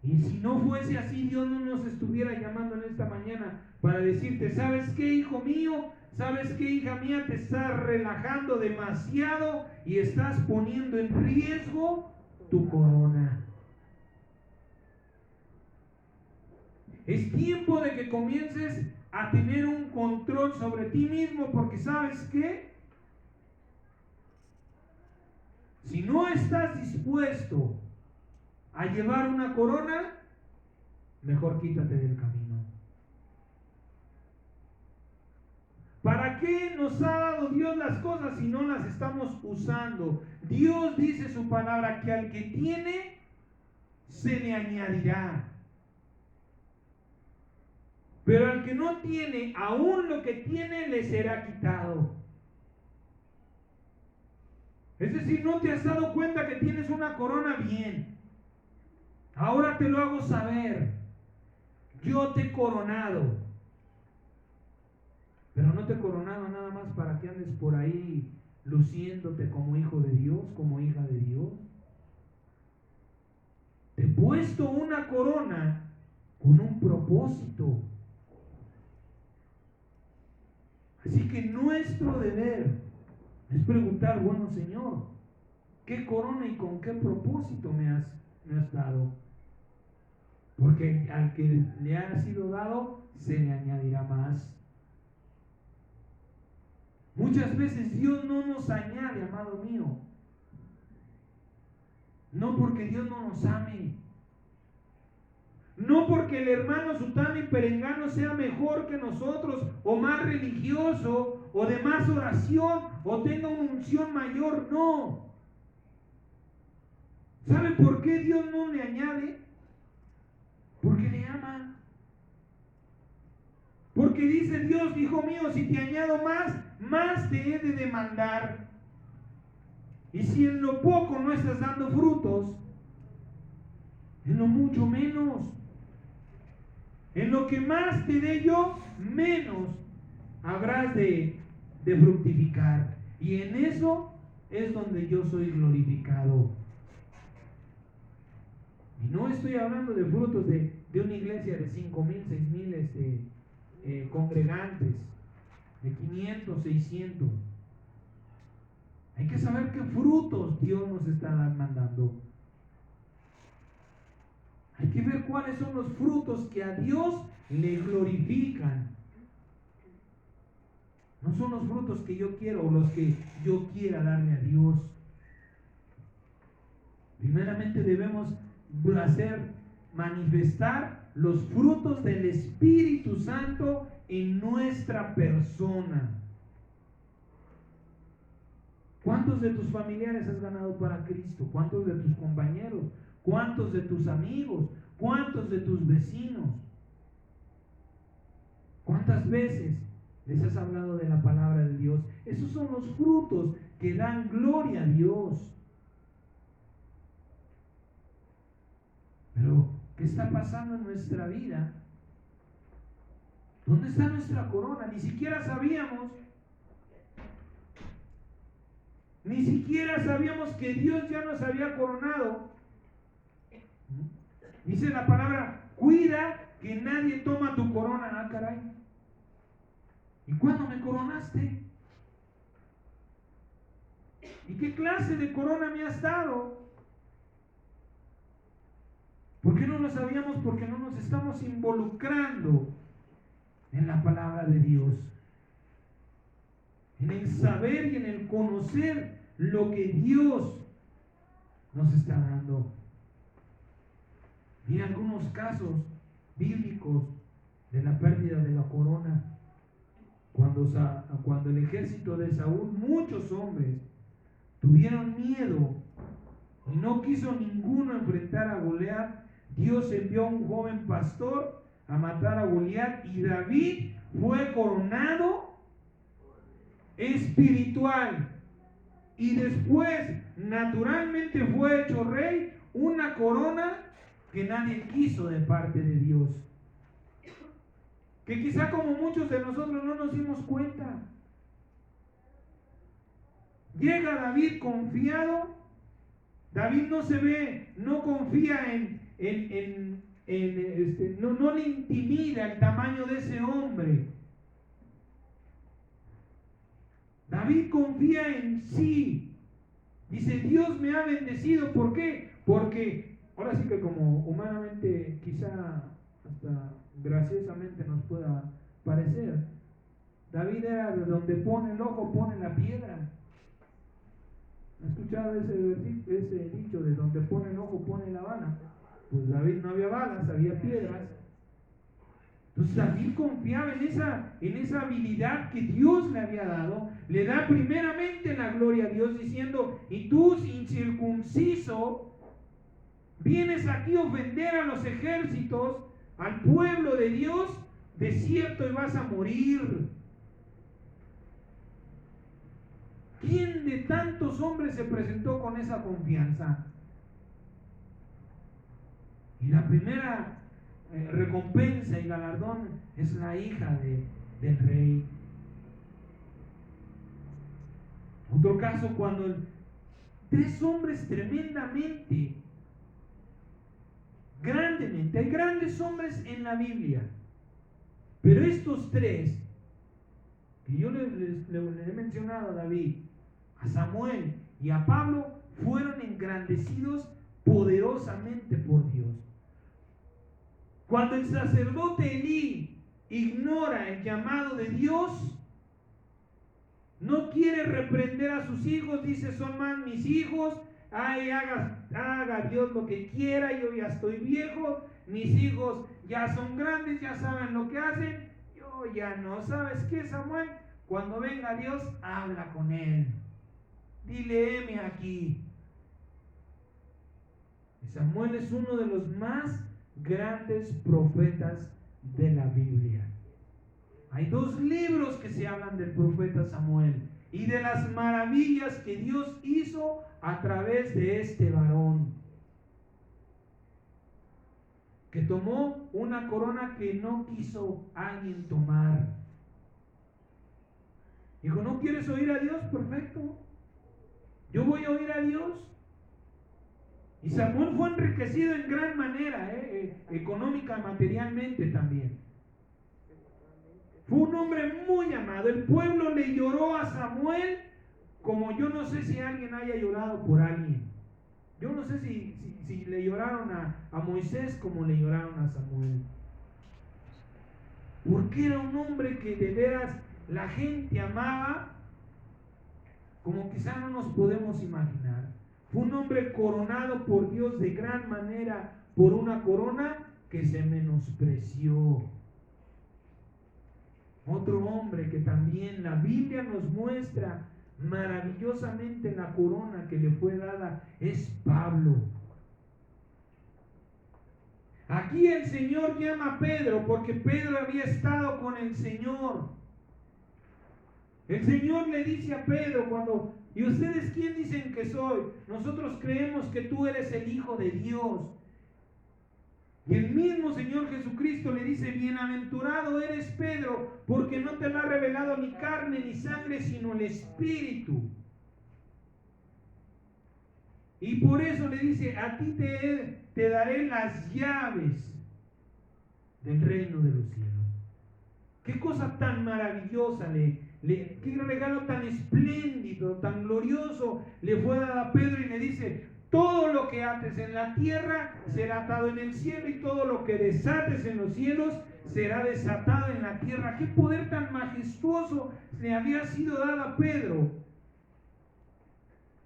Speaker 1: Y si no fuese así, Dios no nos estuviera llamando en esta mañana para decirte, ¿sabes qué, hijo mío? ¿Sabes qué, hija mía? Te estás relajando demasiado y estás poniendo en riesgo tu corona. Es tiempo de que comiences a tener un control sobre ti mismo, porque ¿sabes qué? Si no estás dispuesto a llevar una corona, mejor quítate del camino. ¿Para qué nos ha dado Dios las cosas si no las estamos usando? Dios dice su palabra que al que tiene, se le añadirá. Pero al que no tiene, aún lo que tiene le será quitado. Es decir, no te has dado cuenta que tienes una corona bien. Ahora te lo hago saber. Yo te he coronado. Pero no te he coronado nada más para que andes por ahí luciéndote como hijo de Dios, como hija de Dios. Te he puesto una corona con un propósito. Así que nuestro deber es preguntar, bueno, Señor, ¿qué corona y con qué propósito me has dado? Porque al que le ha sido dado, se le añadirá más. Muchas veces Dios no nos añade, amado mío. No porque Dios no nos ame. No porque el hermano sutano y perengano sea mejor que nosotros, o más religioso, o de más oración, o tenga una unción mayor, no. ¿Sabe por qué Dios no le añade? Porque le ama. Porque dice Dios, hijo mío, si te añado más te he de demandar. Y si en lo poco no estás dando frutos, en lo mucho menos. En lo que más te dé yo, menos habrás de fructificar. Y en eso es donde yo soy glorificado. Y no estoy hablando de frutos de una iglesia de 5,000, 6,000 congregantes, de 500, 600. Hay que saber qué frutos Dios nos está mandando. Hay que ver cuáles son los frutos que a Dios le glorifican. No son los frutos que yo quiero o los que yo quiera darle a Dios. Primeramente debemos manifestar los frutos del Espíritu Santo en nuestra persona. ¿Cuántos de tus familiares has ganado para Cristo? ¿Cuántos de tus compañeros? ¿Cuántos de tus amigos? ¿Cuántos de tus vecinos? ¿Cuántas veces les has hablado de la palabra de Dios? Esos son los frutos que dan gloria a Dios. Pero, ¿qué está pasando en nuestra vida? ¿Dónde está nuestra corona? Ni siquiera sabíamos. Ni siquiera sabíamos que Dios ya nos había coronado. Dice la palabra, cuida que nadie toma tu corona. Ah, caray. ¿Y cuándo me coronaste? ¿Y qué clase de corona me has dado? ¿Por qué no lo sabíamos? Porque no nos estamos involucrando en la palabra de Dios, en el saber y en el conocer lo que Dios nos está dando. Mira algunos casos bíblicos de la pérdida de la corona. Cuando el ejército de Saúl, muchos hombres, tuvieron miedo y no quiso ninguno enfrentar a Goliat, Dios envió a un joven pastor a matar a Goliat y David fue coronado espiritual y después naturalmente fue hecho rey, una corona que nadie quiso de parte de Dios, que quizá como muchos de nosotros no nos dimos cuenta. Llega David confiado. David no confía no le intimida el tamaño de ese hombre. David confía en sí. Dice, Dios me ha bendecido. ¿Por qué? Porque, ahora sí que como humanamente, quizá hasta graciosamente nos pueda parecer, David era de donde pone el ojo, pone la piedra. ¿Han escuchado ese dicho de donde pone el ojo, pone la bala? Pues David no había balas, había piedras. Entonces David confiaba en esa habilidad que Dios le había dado. Le da primeramente la gloria a Dios diciendo, y tú, incircunciso, vienes aquí a ofender a los ejércitos, al pueblo de Dios, de cierto y vas a morir. ¿Quién de tantos hombres se presentó con esa confianza? Y la primera recompensa y galardón es la hija del rey. Otro caso, cuando 3 hombres tremendamente, grandemente, hay grandes hombres en la Biblia, pero estos 3 que yo le he mencionado a David, a Samuel y a Pablo, fueron engrandecidos poderosamente por Dios. Cuando el sacerdote Elí ignora el llamado de Dios, no quiere reprender a sus hijos, dice, son más mis hijos, haga Dios lo que quiera, yo ya estoy viejo, mis hijos ya son grandes, ya saben lo que hacen, yo ya no. ¿Sabes qué, Samuel? Cuando venga Dios, habla con él, dile, heme aquí. Y Samuel es uno de los más grandes profetas de la Biblia. Hay 2 libros que se hablan del profeta Samuel y de las maravillas que Dios hizo a través de este varón, que tomó una corona que no quiso alguien tomar. Dijo, ¿no quieres oír a Dios? Perfecto, yo voy a oír a Dios. Y Samuel fue enriquecido en gran manera, económica, materialmente también. Fue un hombre muy amado. El pueblo le lloró a Samuel como yo no sé si alguien haya llorado por alguien. Yo no sé si le lloraron a Moisés como le lloraron a Samuel. Porque era un hombre que de veras la gente amaba como quizá no nos podemos imaginar. Fue un hombre coronado por Dios de gran manera por una corona que se menospreció. Otro hombre que también la Biblia nos muestra maravillosamente la corona que le fue dada es Pablo. Aquí el Señor llama a Pedro porque Pedro había estado con el Señor. El Señor le dice a Pedro ¿y ustedes quién dicen que soy? Nosotros creemos que tú eres el Hijo de Dios. Y el mismo Señor Jesucristo le dice, bienaventurado eres Pedro, porque no te lo ha revelado ni carne ni sangre, sino el Espíritu. Y por eso le dice, a ti te daré las llaves del reino de los cielos. Qué cosa tan maravillosa le qué regalo tan espléndido, tan glorioso le fue dado a Pedro, y le dice: todo lo que ates en la tierra será atado en el cielo, y todo lo que desates en los cielos será desatado en la tierra. Qué poder tan majestuoso le había sido dado a Pedro.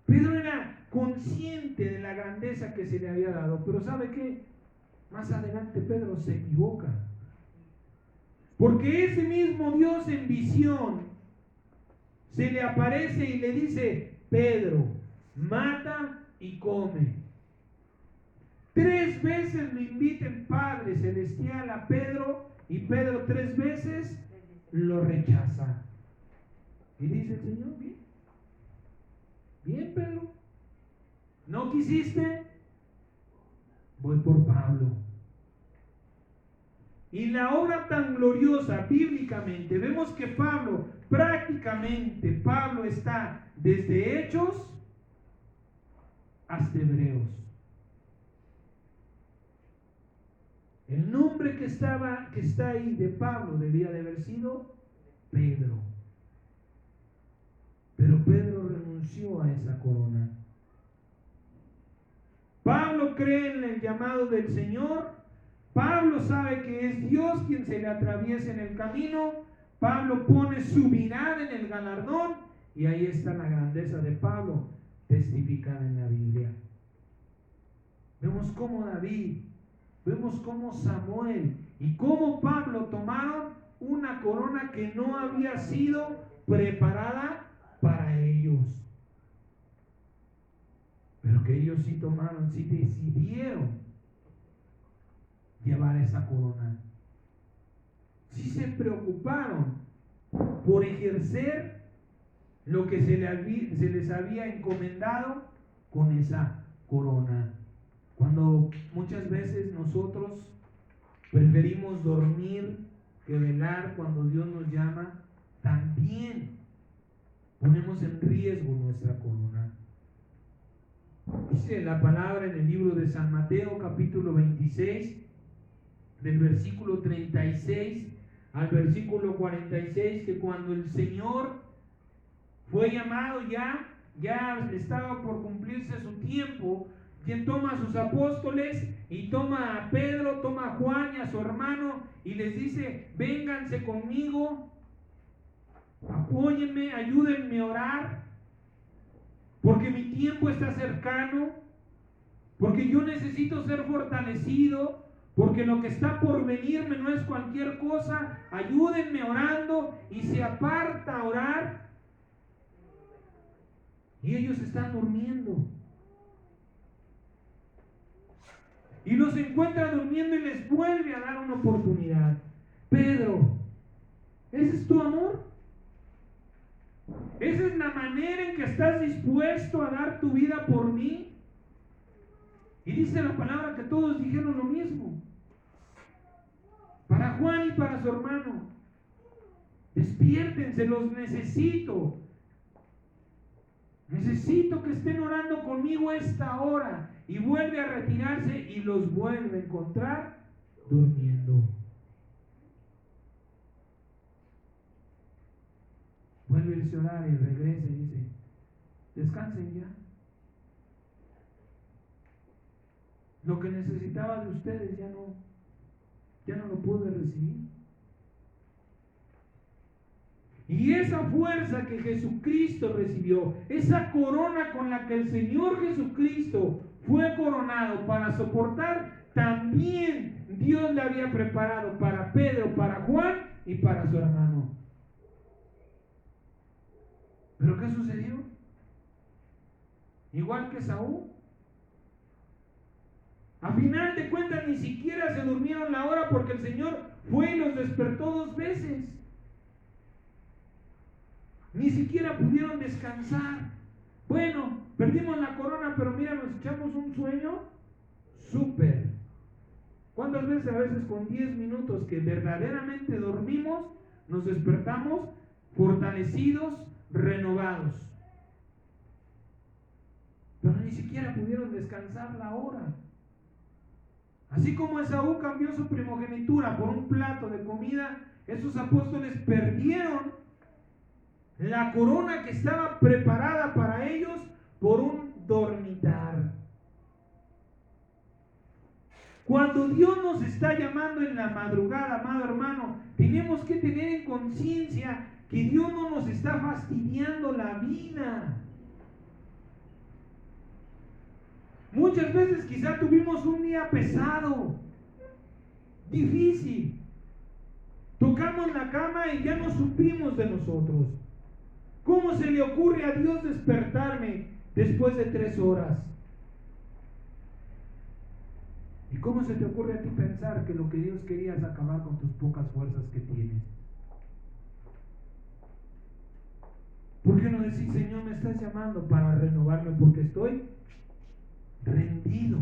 Speaker 1: Pedro era consciente de la grandeza que se le había dado, pero ¿sabe qué? Más adelante Pedro se equivoca, porque ese mismo Dios en visión se le aparece y le dice: Pedro, mata y come. 3 veces lo invita el Padre Celestial a Pedro, y Pedro 3 veces lo rechaza. Y dice el Señor: bien, Pedro, ¿no quisiste? Voy por Pablo. Y la obra tan gloriosa bíblicamente, vemos que Pablo está desde Hechos hasta Hebreos. El nombre que está ahí de Pablo debía de haber sido Pedro. Pero Pedro renunció a esa corona. Pablo cree en el llamado del Señor. Pablo sabe que es Dios quien se le atraviesa en el camino. Pablo pone su mirada en el galardón, y ahí está la grandeza de Pablo testificada en la Biblia. Vemos cómo David, vemos cómo Samuel y cómo Pablo tomaron una corona que no había sido preparada para ellos, pero que ellos sí tomaron, sí decidieron llevar esa corona. Sí se preocuparon por ejercer lo que se les había encomendado con esa corona. Cuando muchas veces nosotros preferimos dormir que velar cuando Dios nos llama, también ponemos en riesgo nuestra corona. Dice la palabra en el libro de San Mateo, capítulo 26, del versículo 36 al versículo 46, que cuando el Señor fue llamado, ya estaba por cumplirse su tiempo, quien toma a sus apóstoles y toma a Pedro, toma a Juan y a su hermano, y les dice: vénganse conmigo, apóyenme, ayúdenme a orar, porque mi tiempo está cercano, porque yo necesito ser fortalecido, porque lo que está por venirme no es cualquier cosa. Ayúdenme orando. Y se aparta a orar, y ellos están durmiendo, y los encuentra durmiendo y les vuelve a dar una oportunidad. Pedro, ¿ese es tu amor? ¿Esa es la manera en que estás dispuesto a dar tu vida por mí? Y dice la palabra que todos dijeron lo mismo. Para Juan y para su hermano: despiértense, los necesito. Necesito que estén orando conmigo esta hora. Y vuelve a retirarse y los vuelve a encontrar durmiendo. Vuelve a irse a orar y regresa y dice: descansen ya. Lo que necesitaba de ustedes ya no lo pude recibir. Y esa fuerza que Jesucristo recibió, esa corona con la que el Señor Jesucristo fue coronado para soportar, también Dios le había preparado para Pedro, para Juan y para su hermano. ¿Pero qué sucedió? Igual que Saúl. A final de cuentas, ni siquiera se durmieron la hora, porque el Señor fue y los despertó 2 veces. Ni siquiera pudieron descansar. Bueno, perdimos la corona, pero mira, nos echamos un sueño súper. ¿Cuántas veces a veces con 10 minutos que verdaderamente dormimos, nos despertamos fortalecidos, renovados? Pero ni siquiera pudieron descansar la hora. Así como Esaú cambió su primogenitura por un plato de comida, esos apóstoles perdieron la corona que estaba preparada para ellos por un dormitar. Cuando Dios nos está llamando en la madrugada, amado hermano, tenemos que tener en conciencia que Dios no nos está fastidiando la vida. Muchas veces quizá tuvimos un día pesado, difícil. Tocamos la cama y ya no supimos de nosotros. ¿Cómo se le ocurre a Dios despertarme después de 3 horas? ¿Y cómo se te ocurre a ti pensar que lo que Dios quería es acabar con tus pocas fuerzas que tienes? ¿Por qué no decir, Señor, me estás llamando para renovarme porque estoy rendido?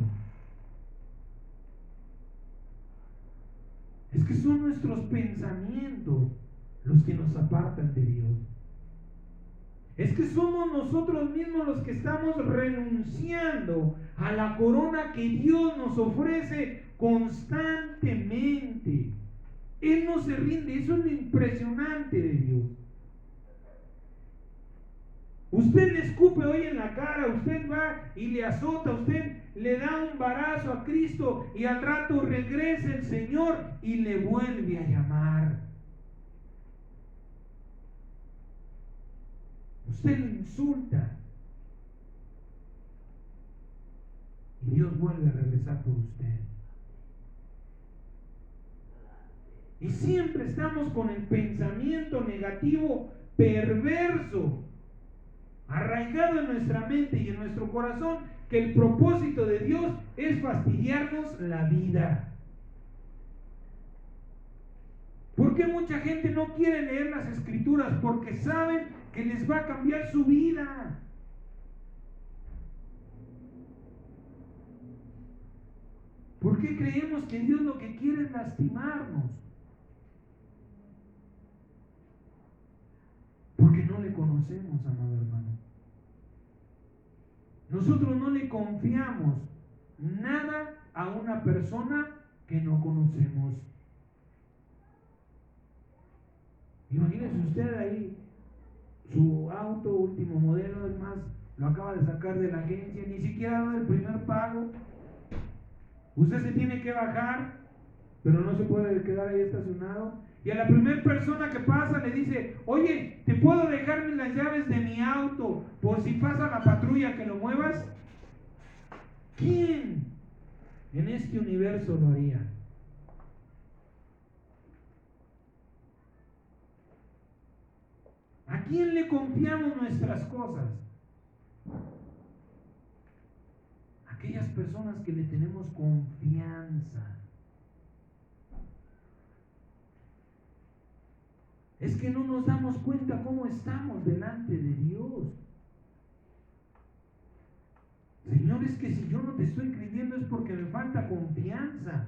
Speaker 1: Es que son nuestros pensamientos los que nos apartan de Dios. Es que somos nosotros mismos los que estamos renunciando a la corona que Dios nos ofrece constantemente. Él no se rinde, eso es lo impresionante de Dios. Usted le escupe hoy en la cara, usted va y le azota, usted le da un varazo a Cristo y al rato regresa el Señor y le vuelve a llamar. Usted lo insulta y Dios vuelve a regresar por usted. Y siempre estamos con el pensamiento negativo perverso arraigado en nuestra mente y en nuestro corazón, que el propósito de Dios es fastidiarnos la vida. ¿Por qué mucha gente no quiere leer las Escrituras? Porque saben que les va a cambiar su vida. ¿Por qué creemos que Dios lo que quiere es lastimarnos? Porque no le conocemos, amado hermano. Nosotros no le confiamos nada a una persona que no conocemos. Imagínese usted ahí, su auto último modelo, además, lo acaba de sacar de la agencia, ni siquiera ha dado el primer pago. Usted se tiene que bajar, pero no se puede quedar ahí estacionado. Y a la primera persona que pasa le dice, oye, ¿te puedo dejar las llaves de mi auto por si pasa la patrulla que lo muevas? ¿Quién en este universo lo haría? ¿A quién le confiamos nuestras cosas? Aquellas personas que le tenemos confianza. Es que no nos damos cuenta cómo estamos delante de Dios. Señor, es que si yo no te estoy creyendo es porque me falta confianza.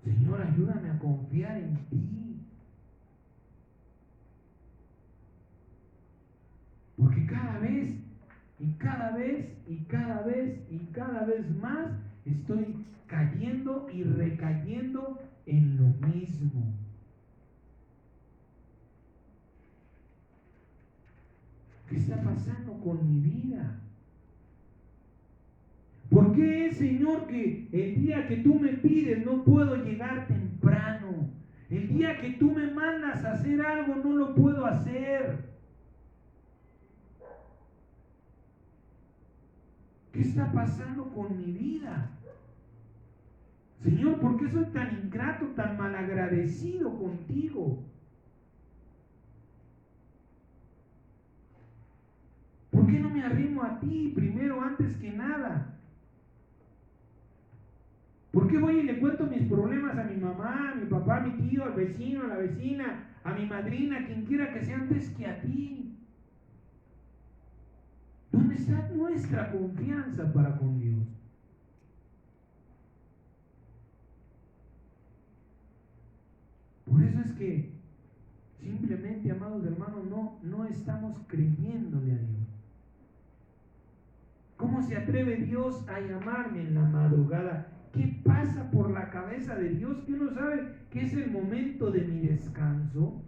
Speaker 1: Señor, ayúdame a confiar en ti. Porque cada vez más estoy cayendo y recayendo en lo mismo. ¿Qué está pasando con mi vida? ¿Por qué, Señor, que el día que tú me pides no puedo llegar temprano? El día que tú me mandas a hacer algo no lo puedo hacer. ¿Qué está pasando con mi vida? Señor, ¿por qué soy tan ingrato, tan malagradecido contigo? ¿Por qué no me arrimo a ti primero, antes que nada? ¿Por qué voy y le cuento mis problemas a mi mamá, a mi papá, a mi tío, al vecino, a la vecina, a mi madrina, a quien quiera que sea, antes que a ti? ¿Dónde está nuestra confianza para con Dios? Por eso es que simplemente, amados hermanos, no estamos creyéndole a Dios. ¿Cómo se atreve Dios a llamarme en la madrugada? ¿Qué pasa por la cabeza de Dios? ¿Que no sabe que es el momento de mi descanso?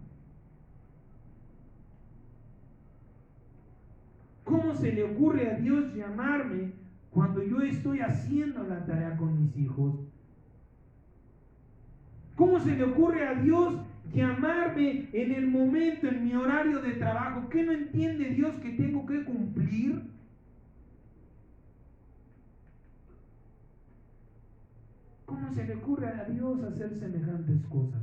Speaker 1: se le ocurre a Dios llamarme cuando yo estoy haciendo la tarea con mis hijos? ¿Cómo se le ocurre a Dios llamarme en el momento, en mi horario de trabajo? ¿Qué no entiende Dios que tengo que cumplir? ¿Cómo se le ocurre a Dios hacer semejantes cosas?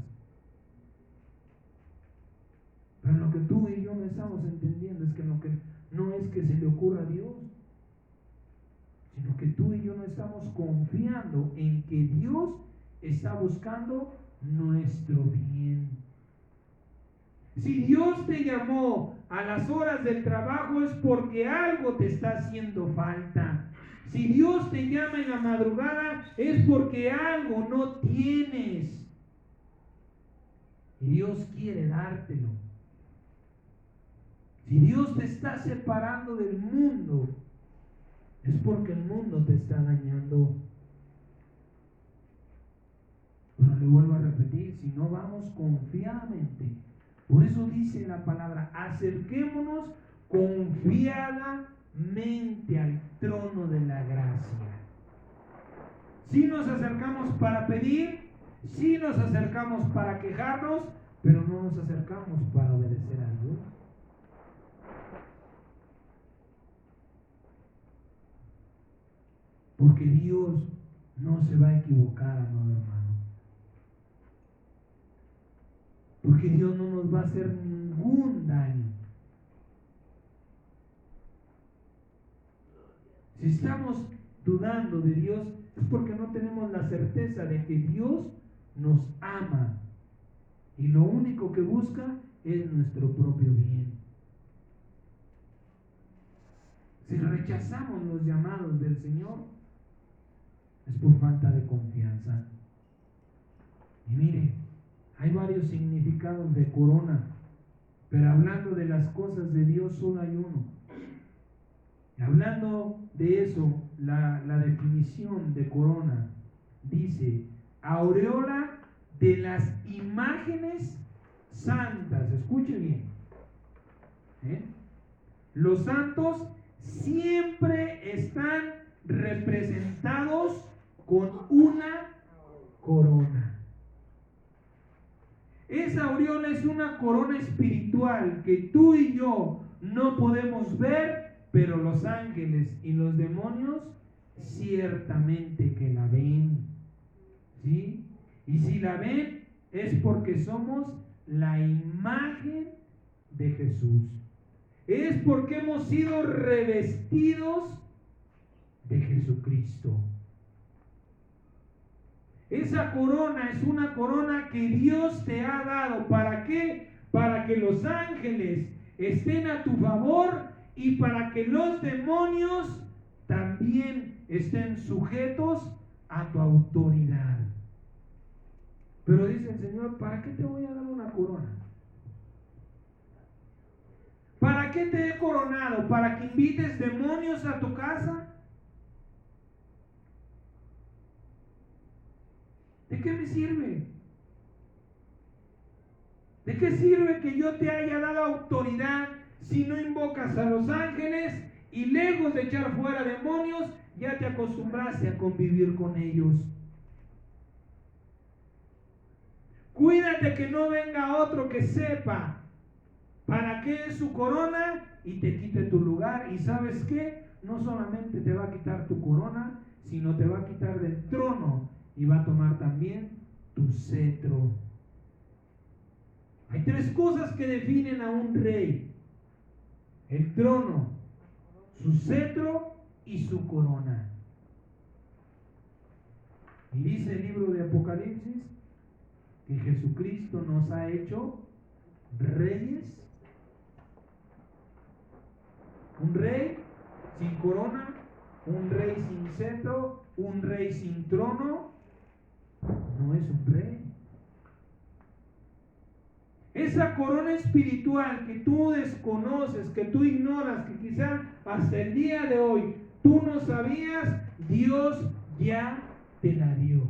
Speaker 1: Pero lo que tú y yo no estamos entendiendo es que lo que no es que se le ocurra a Dios, sino que tú y yo no estamos confiando en que Dios está buscando nuestro bien. Si Dios te llamó a las horas del trabajo es porque algo te está haciendo falta. Si Dios te llama en la madrugada es porque algo no tienes. Y Dios quiere dártelo. Si Dios te está separando del mundo, es porque el mundo te está dañando. Pero le vuelvo a repetir, si no vamos confiadamente, por eso dice la palabra, acerquémonos confiadamente al trono de la gracia. Si nos acercamos para pedir, si nos acercamos para quejarnos, pero no nos acercamos para obedecer a Dios. Porque Dios no se va a equivocar, amado hermano. Porque Dios no nos va a hacer ningún daño. Si estamos dudando de Dios, es porque no tenemos la certeza de que Dios nos ama. Y lo único que busca es nuestro propio bien. Si rechazamos los llamados del Señor, es por falta de confianza. Y mire, hay varios significados de corona, pero hablando de las cosas de Dios solo hay uno. Y hablando de eso, la definición de corona dice, aureola de las imágenes santas. Escuche bien. Los santos siempre están representados con una corona. Esa aureola es una corona espiritual que tú y yo no podemos ver, pero los ángeles y los demonios ciertamente que la ven. ¿Sí? Y si la ven es porque somos la imagen de Jesús. Es porque hemos sido revestidos de Jesucristo. Esa corona es una corona que Dios te ha dado. ¿Para qué? Para que los ángeles estén a tu favor y para que los demonios también estén sujetos a tu autoridad. Pero dice el Señor, ¿para qué te voy a dar una corona? ¿Para qué te he coronado? ¿Para que invites demonios a tu casa? ¿De qué me sirve? ¿De qué sirve que yo te haya dado autoridad si no invocas a los ángeles y lejos de echar fuera demonios, ya te acostumbraste a convivir con ellos? Cuídate que no venga otro que sepa para qué es su corona y te quite tu lugar. ¿Y sabes qué? No solamente te va a quitar tu corona, sino te va a quitar del trono y va a tomar también tu cetro. Hay tres cosas que definen a un rey: el trono, su cetro y su corona. Y dice el libro de Apocalipsis que Jesucristo nos ha hecho reyes. Un rey sin corona, un rey sin cetro, un rey sin trono, no es un rey. Esa corona espiritual que tú desconoces, que tú ignoras, que quizá hasta el día de hoy tú no sabías, Dios ya te la dio.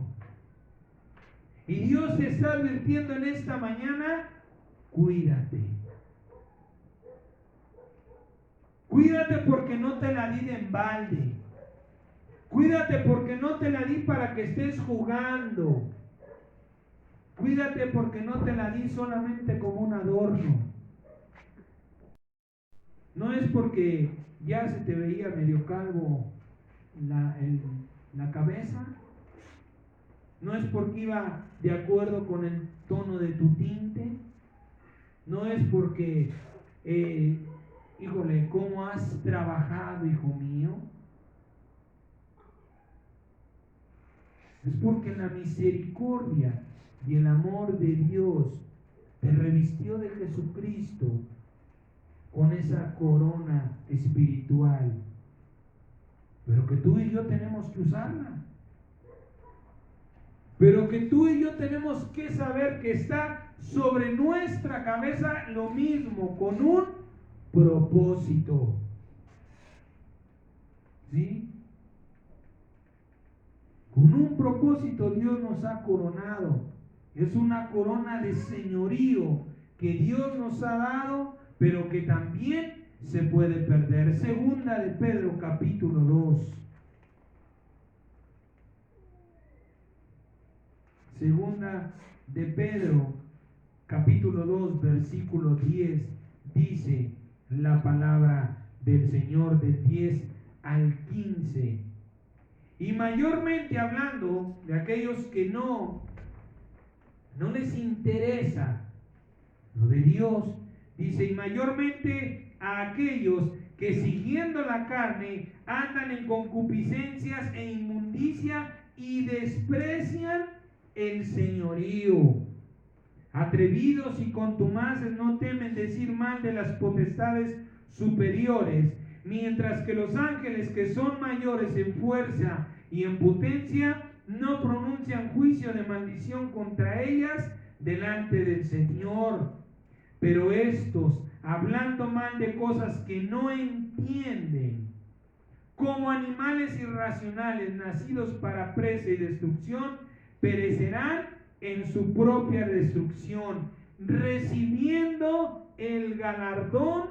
Speaker 1: Y Dios te está advirtiendo en esta mañana, cuídate. Cuídate porque no te la di de embalde. Cuídate porque no te la di para que estés jugando. Cuídate porque no te la di solamente como un adorno. No es porque ya se te veía medio calvo la cabeza. No es porque iba de acuerdo con el tono de tu tinte. No es porque, híjole, ¿cómo has trabajado, hijo mío? Es porque la misericordia y el amor de Dios te revistió de Jesucristo con esa corona espiritual. Pero que tú y yo tenemos que usarla. Pero que tú y yo tenemos que saber que está sobre nuestra cabeza lo mismo, con un propósito. ¿Sí? Con un propósito Dios nos ha coronado. Es una corona de señorío que Dios nos ha dado, pero que también se puede perder. Segunda de Pedro, capítulo 2. Segunda de Pedro, capítulo 2, versículo 10, dice la palabra del Señor del 10 al 15. Y mayormente hablando de aquellos que no les interesa lo de Dios, dice, y mayormente a aquellos que siguiendo la carne andan en concupiscencias e inmundicia y desprecian el señorío. Atrevidos y contumaces no temen decir mal de las potestades superiores, mientras que los ángeles que son mayores en fuerza y en potencia no pronuncian juicio de maldición contra ellas delante del Señor. Pero estos, hablando mal de cosas que no entienden, como animales irracionales nacidos para presa y destrucción, perecerán en su propia destrucción, recibiendo el galardón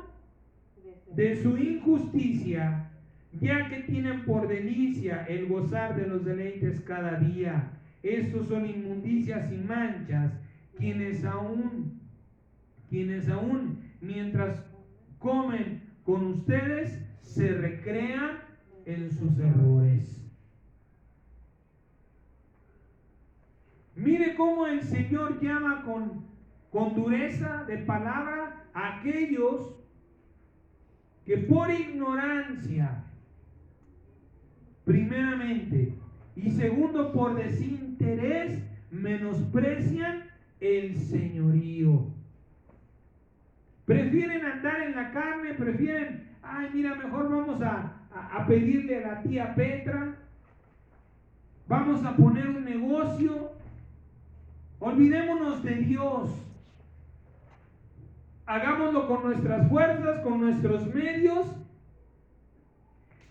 Speaker 1: de su injusticia, ya que tienen por delicia el gozar de los deleites cada día. Estos son inmundicias y manchas, quienes aún mientras comen con ustedes se recrean en sus errores. Mire cómo el Señor llama con dureza de palabra a aquellos que por ignorancia, primeramente, y segundo por desinterés, menosprecian el señorío. Prefieren andar en la carne, prefieren, ay, mira, mejor vamos a pedirle a la tía Petra, vamos a poner un negocio, olvidémonos de Dios, hagámoslo con nuestras fuerzas, con nuestros medios,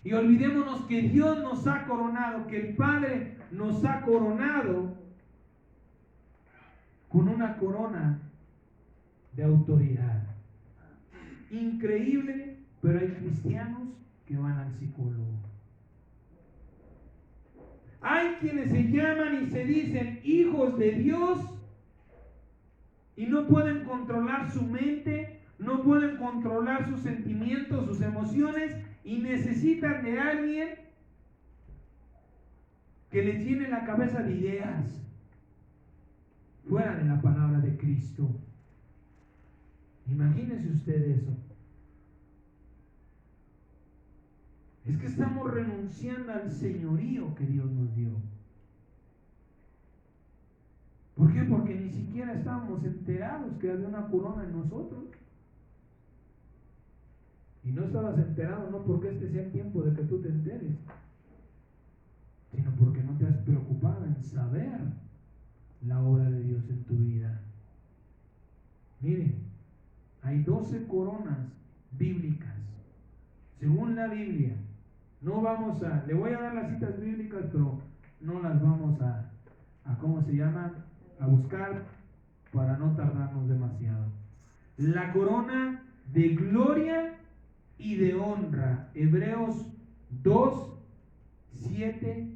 Speaker 1: y olvidémonos que Dios nos ha coronado, que el Padre nos ha coronado con una corona de autoridad. Increíble, pero hay cristianos que van al psicólogo. Hay quienes se llaman y se dicen hijos de Dios y no pueden controlar su mente, no pueden controlar sus sentimientos, sus emociones, y necesitan de alguien que les llene la cabeza de ideas fuera de la palabra de Cristo. Imagínese usted eso. Es que estamos renunciando al señorío que Dios nos dio. ¿Por qué? Porque ni siquiera estábamos enterados que había una corona en nosotros. Y no estabas enterado no porque este sea el tiempo de que tú te enteres, sino porque no te has preocupado en saber la obra de Dios en tu vida. Mire, hay 12 coronas bíblicas, según la Biblia. No vamos le voy a dar las citas bíblicas, pero no las vamos a ¿cómo se llama? A buscar para no tardarnos demasiado. La corona de gloria y de honra. Hebreos 2, 7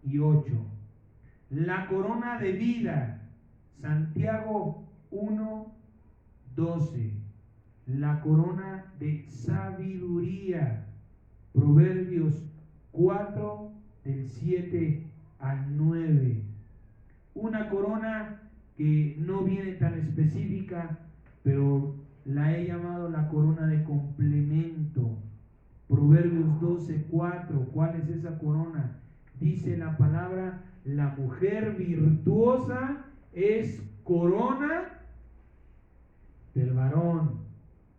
Speaker 1: y 8. La corona de vida. Santiago 1, 12. La corona de sabiduría. Proverbios 4, del 7 al 9. Una corona que no viene tan específica, pero la he llamado la corona de complemento. Proverbios 12, 4. ¿Cuál es esa corona? Dice la palabra: la mujer virtuosa es corona del varón.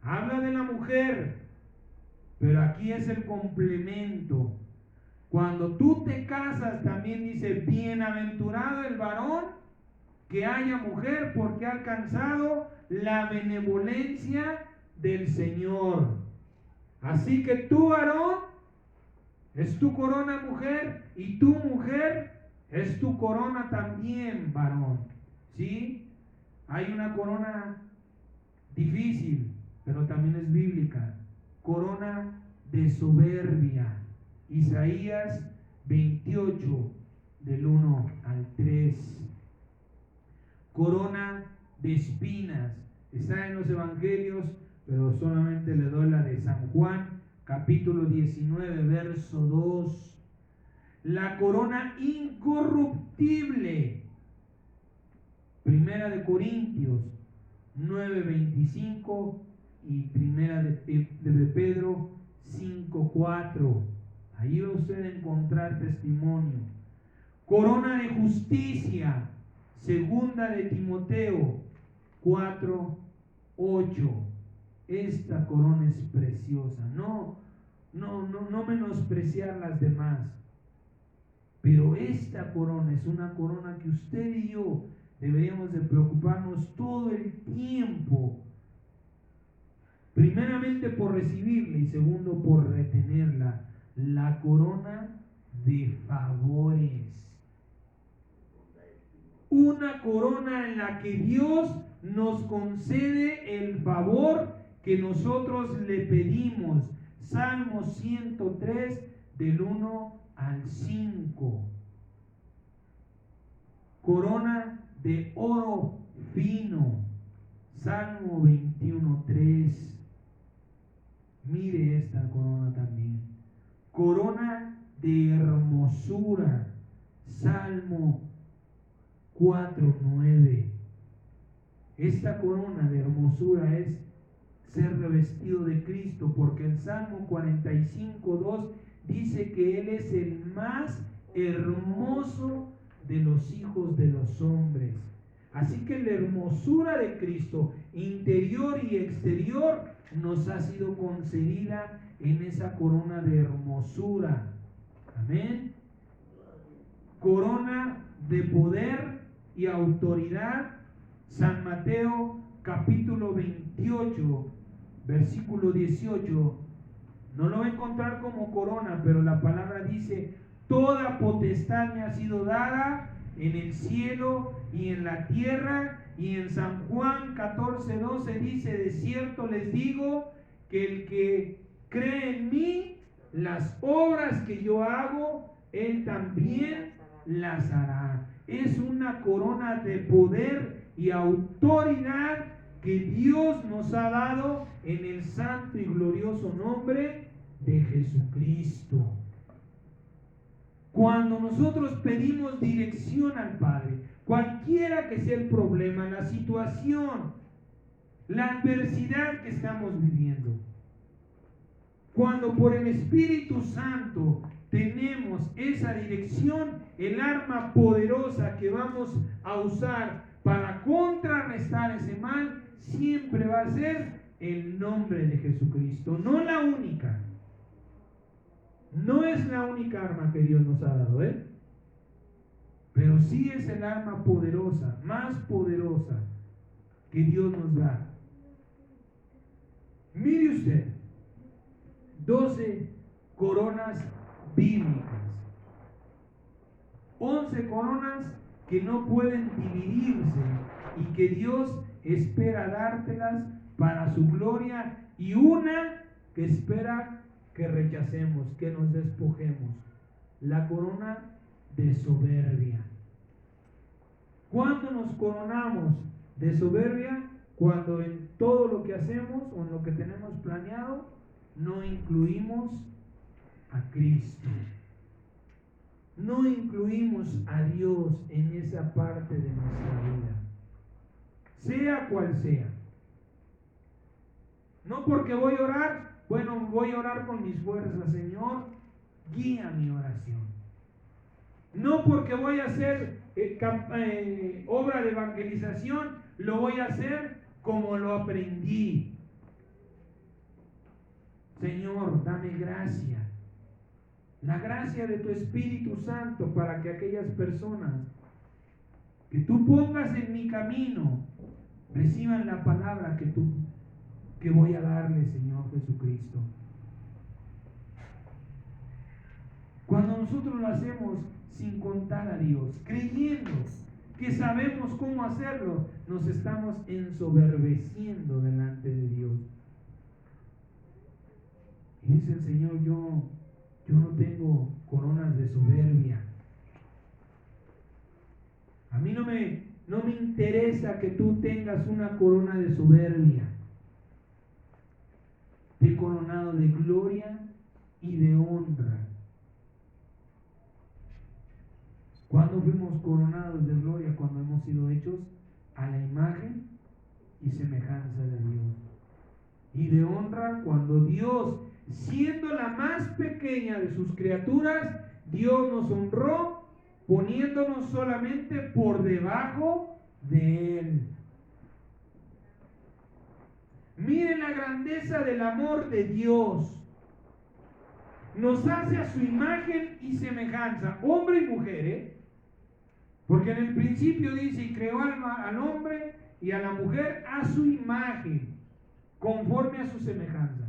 Speaker 1: Habla de la mujer, pero aquí es el complemento. Cuando tú te casas, también dice: bienaventurado el varón que haya mujer, porque ha alcanzado la benevolencia del Señor. Así que tu varón es tu corona, mujer, y tu mujer es tu corona también, varón. ¿Sí? Hay una corona difícil, pero también es bíblica. Corona de soberbia. Isaías 28, del 1 al 3. Corona de espinas. Está en los evangelios, pero solamente le doy la de San Juan, capítulo 19, verso 2. La corona incorruptible. Primera de Corintios 9:25 y primera de Pedro 5:4. Ahí va usted a encontrar testimonio. Corona de justicia. Segunda de Timoteo 4:8. Esta corona es preciosa. No menospreciar las demás. Pero esta corona es una corona que usted y yo deberíamos de preocuparnos todo el tiempo. Primeramente por recibirla y segundo por retenerla. La corona de favores. Una corona en la que Dios nos concede el favor que nosotros le pedimos. Salmo 103, del 1 al 5. Corona de oro fino. Salmo 21:3. Mire esta corona también. Corona de hermosura. Salmo 4:9. Esta corona de hermosura es ser revestido de Cristo, porque el Salmo 45:2 dice que Él es el más hermoso de los hijos de los hombres. Así que la hermosura de Cristo, interior y exterior, nos ha sido concedida en esa corona de hermosura. Amén. Corona de poder y autoridad. San Mateo capítulo 28, versículo 18. No lo va a encontrar como corona, pero la palabra dice: toda potestad me ha sido dada en el cielo y en la tierra. Y en San Juan 14:12 dice: de cierto les digo que el que cree en mí, las obras que yo hago, él también las hará. Es una corona de poder y autoridad que Dios nos ha dado en el santo y glorioso nombre de Jesucristo. Cuando nosotros pedimos dirección al Padre, cualquiera que sea el problema, la situación, la adversidad que estamos viviendo, cuando por el Espíritu Santo tenemos esa dirección, el arma poderosa que vamos a usar para contrarrestar ese mal siempre va a ser el nombre de Jesucristo. No la única. No es la única arma que Dios nos ha dado, pero sí es el arma poderosa, más poderosa que Dios nos da. Mire usted, 12 coronas bíblicas, 11 coronas que no pueden dividirse y que Dios espera dártelas para su gloria, y una que espera que rechacemos, que nos despojemos. La corona de soberbia. ¿Cuándo nos coronamos de soberbia? Cuando en todo lo que hacemos o en lo que tenemos planeado no incluimos a Cristo. No incluimos a Dios en esa parte de nuestra vida, sea cual sea. No porque voy a orar, bueno, voy a orar con mis fuerzas, Señor, guía mi oración. No porque voy a hacer obra de evangelización, lo voy a hacer como lo aprendí. Señor, dame gracia. La gracia de tu Espíritu Santo para que aquellas personas que tú pongas en mi camino reciban la palabra que voy a darle, Señor Jesucristo. Cuando nosotros lo hacemos sin contar a Dios, creyendo que sabemos cómo hacerlo, nos estamos ensoberbeciendo delante de Dios. Y dice el Señor, yo no tengo coronas de soberbia. A mí no me interesa que tú tengas una corona de soberbia. Te he coronado de gloria y de honra. ¿Cuándo fuimos coronados de gloria? Cuando hemos sido hechos a la imagen y semejanza de Dios. Y de honra cuando Dios, siendo la más pequeña de sus criaturas, Dios nos honró poniéndonos solamente por debajo de Él. Miren la grandeza del amor de Dios. Nos hace a su imagen y semejanza, hombre y mujer, porque en el principio dice, y creó al hombre y a la mujer a su imagen, conforme a su semejanza.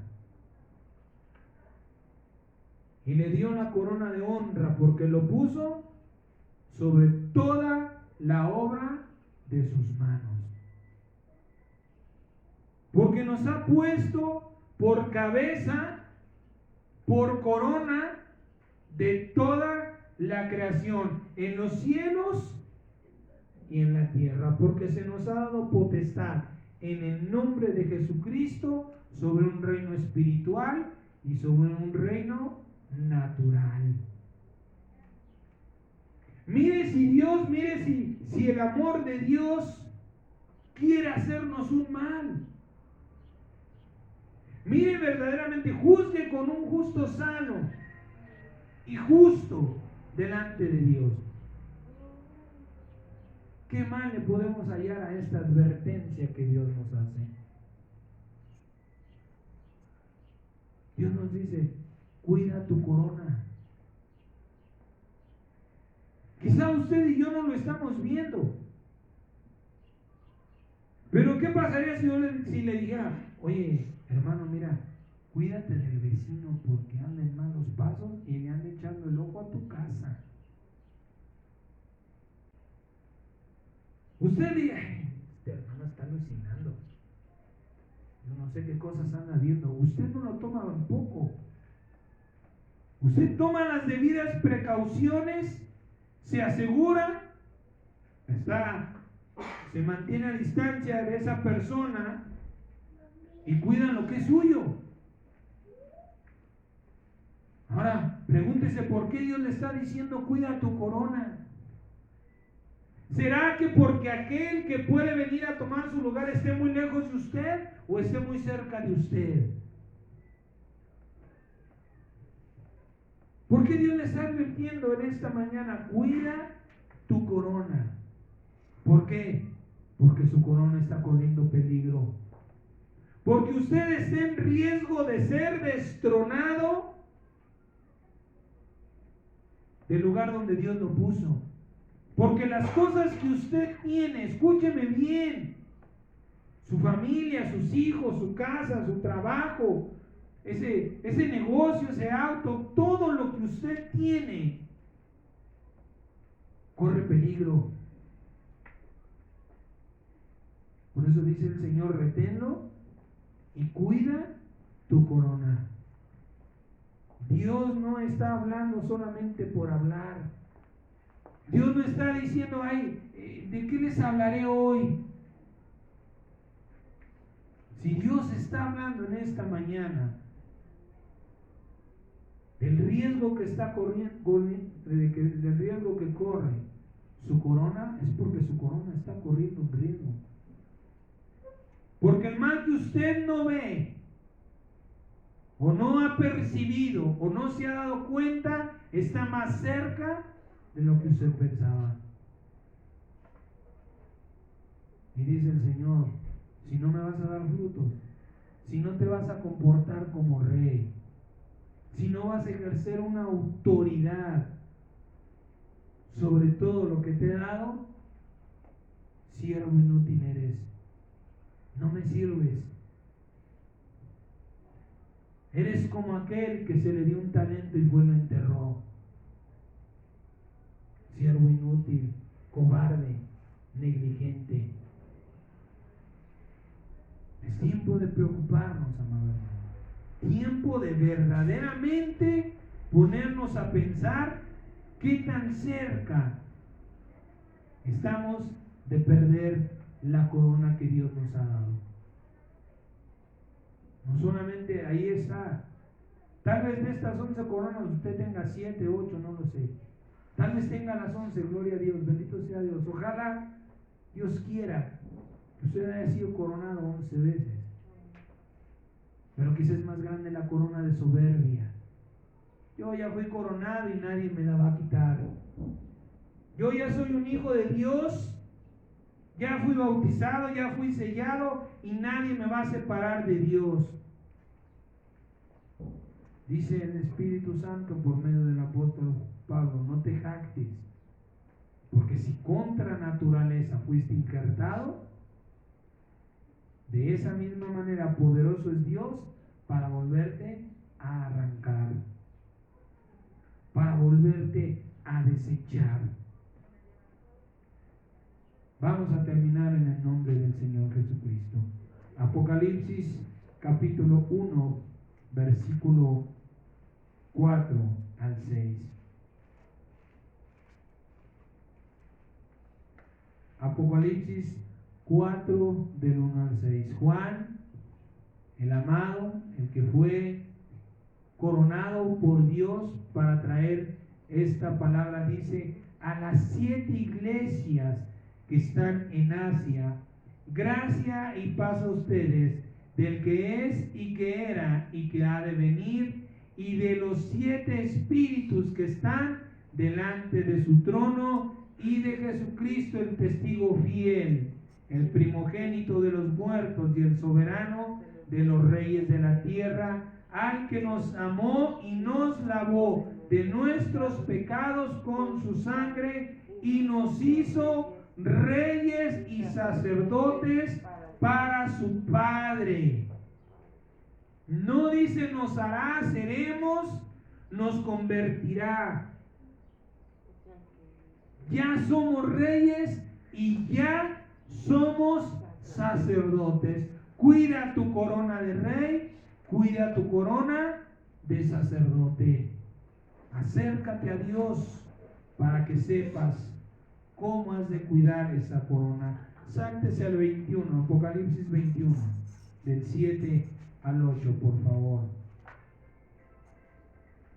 Speaker 1: Y le dio la corona de honra porque lo puso sobre toda la obra de sus manos. Porque nos ha puesto por cabeza, por corona de toda la creación, en los cielos y en la tierra, porque se nos ha dado potestad en el nombre de Jesucristo sobre un reino espiritual y sobre un reino natural. Mire si el amor de Dios quiere hacernos un mal. Mire verdaderamente, juzgue con un justo sano y justo delante de Dios. ¿Qué mal le podemos hallar a esta advertencia que Dios nos hace? Dios nos dice, cuida tu corona. Quizá usted y yo no lo estamos viendo. Pero ¿qué pasaría si le dijera, oye, hermano, mira, cuídate del vecino porque anda en malos pasos y le anda echando el ojo a tu casa? Usted diga, este hermano está alucinando. Yo no sé qué cosas anda viendo. Usted no lo toma en poco. Usted toma las debidas precauciones, se asegura, se mantiene a distancia de esa persona y cuida lo que es suyo. Ahora, pregúntese por qué Dios le está diciendo cuida tu corona. ¿Será que porque aquel que puede venir a tomar su lugar esté muy lejos de usted o esté muy cerca de usted? ¿Por qué Dios le está advirtiendo en esta mañana? Cuida tu corona. ¿Por qué? Porque su corona está corriendo peligro. Porque usted está en riesgo de ser destronado del lugar donde Dios lo puso. Porque las cosas que usted tiene, escúcheme bien, su familia, sus hijos, su casa, su trabajo, ese negocio, ese auto, todo lo que usted tiene, corre peligro. Por eso dice el Señor, reténlo y cuida tu corona. Dios no está hablando solamente por hablar. Dios no está diciendo, ay, ¿de qué les hablaré hoy? Si Dios está hablando en esta mañana del riesgo que está corriendo, del riesgo que corre su corona, es porque su corona está corriendo un riesgo. Porque el mal que usted no ve, o no ha percibido, o no se ha dado cuenta, está más cerca de lo que usted pensaba. Y dice el Señor, si no me vas a dar frutos, si no te vas a comportar como rey, si no vas a ejercer una autoridad sobre todo lo que te he dado, siervo inútil eres, no me sirves. Eres como aquel que se le dio un talento y fue y lo enterró. Siervo inútil, cobarde, negligente. Es tiempo de preocuparnos, amados. Tiempo de verdaderamente ponernos a pensar qué tan cerca estamos de perder la corona que Dios nos ha dado. No solamente ahí está. Tal vez de estas 11 coronas usted tenga 7, 8, no lo sé. Tal vez tenga las 11, gloria a Dios, bendito sea Dios. Ojalá Dios quiera que usted haya sido coronado 11 veces. Pero quizás es más grande la corona de soberbia. Yo ya fui coronado y nadie me la va a quitar. Yo ya soy un hijo de Dios, ya fui bautizado, ya fui sellado y nadie me va a separar de Dios. Dice el Espíritu Santo por medio del apóstol Pablo, no te jactes, porque si contra naturaleza fuiste injertado, de esa misma manera poderoso es Dios para volverte a arrancar, para volverte a desechar. Vamos a terminar en el nombre del Señor Jesucristo. Apocalipsis capítulo 1, versículo 4 al 6. Apocalipsis 4 del 1 al 6. Juan, el amado, el que fue coronado por Dios para traer esta palabra, dice: a las 7 iglesias que están en Asia, gracia y paz a ustedes, del que es y que era y que ha de venir, y de los 7 espíritus que están delante de su trono, y de Jesucristo el testigo fiel, el primogénito de los muertos y el soberano de los reyes de la tierra, al que nos amó y nos lavó de nuestros pecados con su sangre y nos hizo reyes y sacerdotes para su Padre. No dice nos hará, seremos, nos convertirá. Ya somos reyes y ya somos sacerdotes. Cuida tu corona de rey, cuida tu corona de sacerdote. Acércate a Dios para que sepas cómo has de cuidar esa corona. Sáctese al 21, Apocalipsis 21, del 7 al 8, por favor.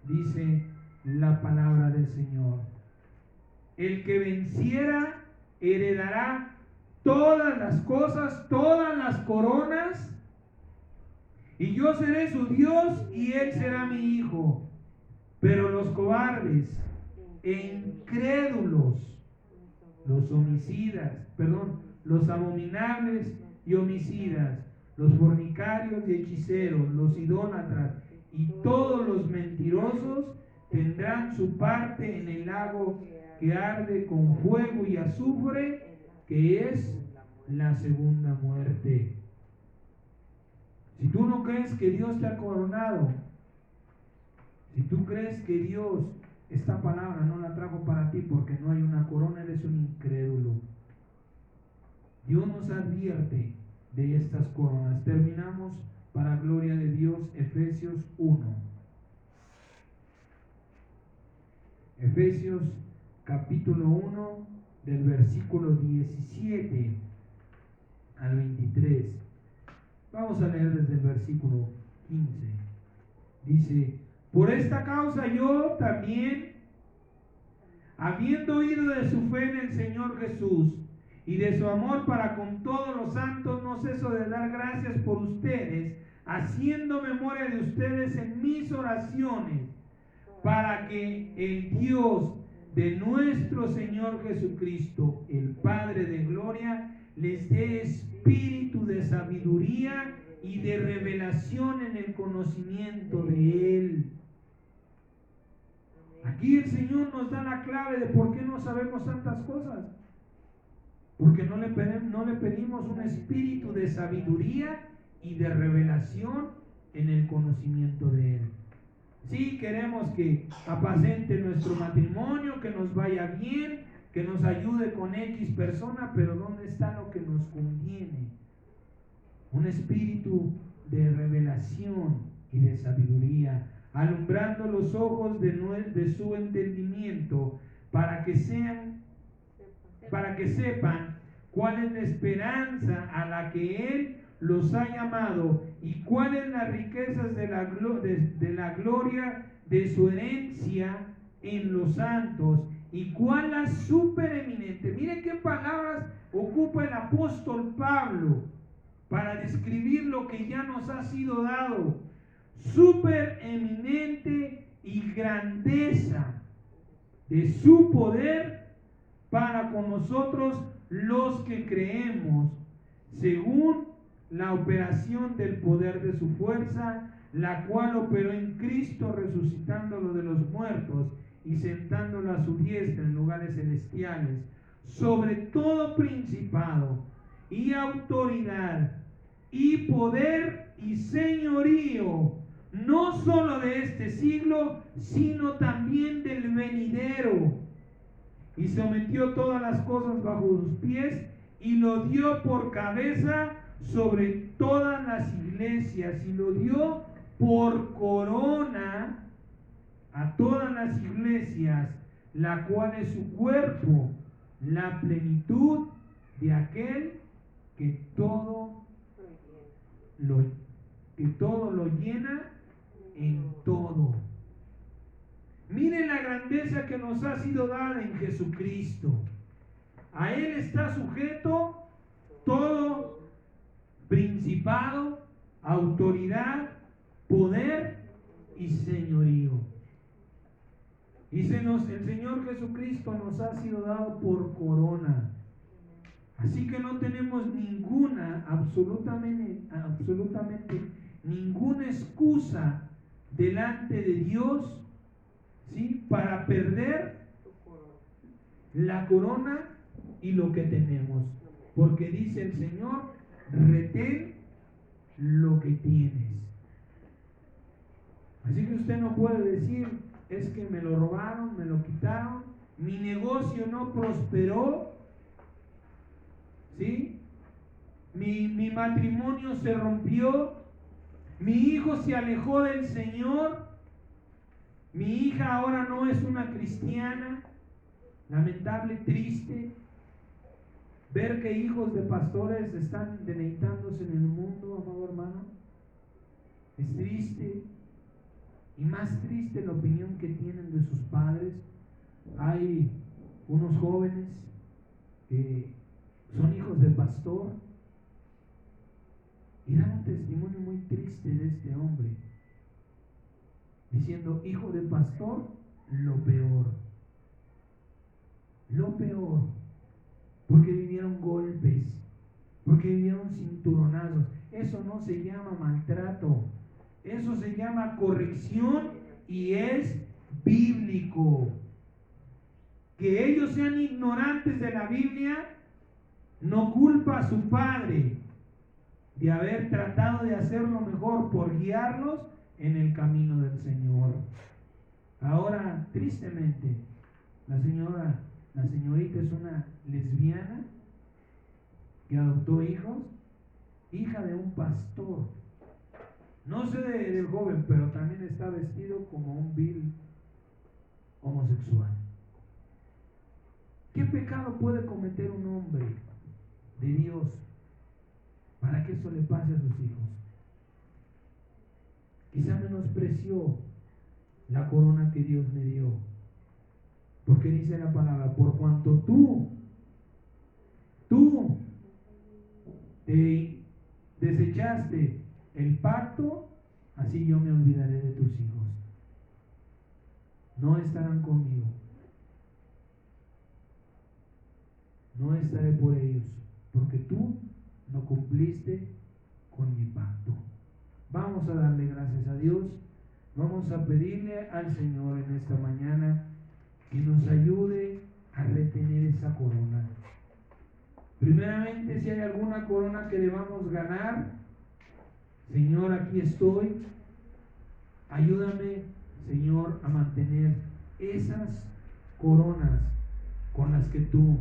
Speaker 1: Dice la palabra del Señor: el que venciera heredará todas las cosas, todas las coronas, y yo seré su Dios y él será mi hijo. Pero los cobardes e incrédulos, los homicidas, los abominables y homicidas, los fornicarios y hechiceros, los idólatras y todos los mentirosos tendrán su parte en el lago que arde con fuego y azufre, que es la segunda muerte. Si tú no crees que Dios te ha coronado, si tú crees que Dios esta palabra no la trajo para ti porque no hay una corona, eres un incrédulo. Dios nos advierte de estas coronas. Terminamos para gloria de Dios. Dios, Efesios 1. Efesios capítulo 1 del versículo 17 al 23. Vamos a leer desde el versículo 15. Dice: por esta causa yo también, habiendo oído de su fe en el Señor Jesús y de su amor para con todos los santos, no ceso de dar gracias por ustedes, haciendo memoria de ustedes en mis oraciones, para que el Dios de nuestro Señor Jesucristo, el Padre de gloria, les dé espíritu de sabiduría y de revelación en el conocimiento de Él. Aquí el Señor nos da la clave de por qué no sabemos tantas cosas. Porque no le pedimos un espíritu de sabiduría y de revelación en el conocimiento de Él. Sí, queremos que apacente nuestro matrimonio, que nos vaya bien, que nos ayude con X persona, pero ¿dónde está lo que nos conviene? Un espíritu de revelación y de sabiduría, alumbrando los ojos de su entendimiento, para que sepan cuál es la esperanza a la que Él los ha llamado y cuáles las riquezas de la gloria de su herencia en los santos, y cuál la supereminente. Miren qué palabras ocupa el apóstol Pablo para describir lo que ya nos ha sido dado: supereminente y grandeza de su poder para con nosotros los que creemos, según la operación del poder de su fuerza, la cual operó en Cristo, resucitándolo de los muertos y sentándolo a su diestra en lugares celestiales, sobre todo principado y autoridad y poder y señorío, no solo de este siglo, sino también del venidero. Y sometió todas las cosas bajo sus pies y lo dio por cabeza sobre todas las iglesias, y lo dio por corona a todas las iglesias, la cual es su cuerpo, la plenitud de aquel que todo lo llena en todo. Miren la grandeza que nos ha sido dada en Jesucristo. A Él está sujeto todo principado, autoridad, poder y señorío. Y el Señor Jesucristo nos ha sido dado por corona. Así que no tenemos absolutamente ninguna excusa delante de Dios, ¿sí?, para perder la corona y lo que tenemos. Porque dice el Señor: retén lo que tienes. Así que usted no puede decir: es que me lo robaron, me lo quitaron, mi negocio no prosperó, ¿sí? Mi matrimonio se rompió, mi hijo se alejó del Señor, mi hija ahora no es una cristiana. Lamentable, triste ver que hijos de pastores están deleitándose en el mundo, amado hermano. Es triste, y más triste la opinión que tienen de sus padres. Hay unos jóvenes que son hijos de pastor y dan un testimonio muy triste de este hombre, diciendo: hijo de pastor, lo peor, porque vivieron golpes, porque vivieron cinturonazos. Eso no se llama maltrato, eso se llama corrección y es bíblico. Que ellos sean ignorantes de la Biblia no culpa a su padre de haber tratado de hacer lo mejor por guiarlos en el camino del Señor. Ahora, tristemente, la señorita es una lesbiana que adoptó hijos, hija de un pastor. No sé del joven, pero también está vestido como un vil homosexual. ¿Qué pecado puede cometer un hombre de Dios para que eso le pase a sus hijos? Quizá menospreció la corona que Dios le dio, porque dice la palabra: por cuanto tú te desechaste el pacto, así yo me olvidaré de tus hijos. No estarán conmigo, no estaré por ellos, porque tú no cumpliste con mi pacto. Vamos a darle gracias a Dios. Vamos a pedirle al Señor en esta mañana que nos ayude a retener esa corona. Primeramente, si hay alguna corona que debamos ganar, Señor, aquí estoy. Ayúdame, Señor, a mantener esas coronas con las que tú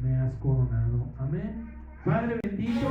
Speaker 1: me has coronado. Amén. Padre bendito,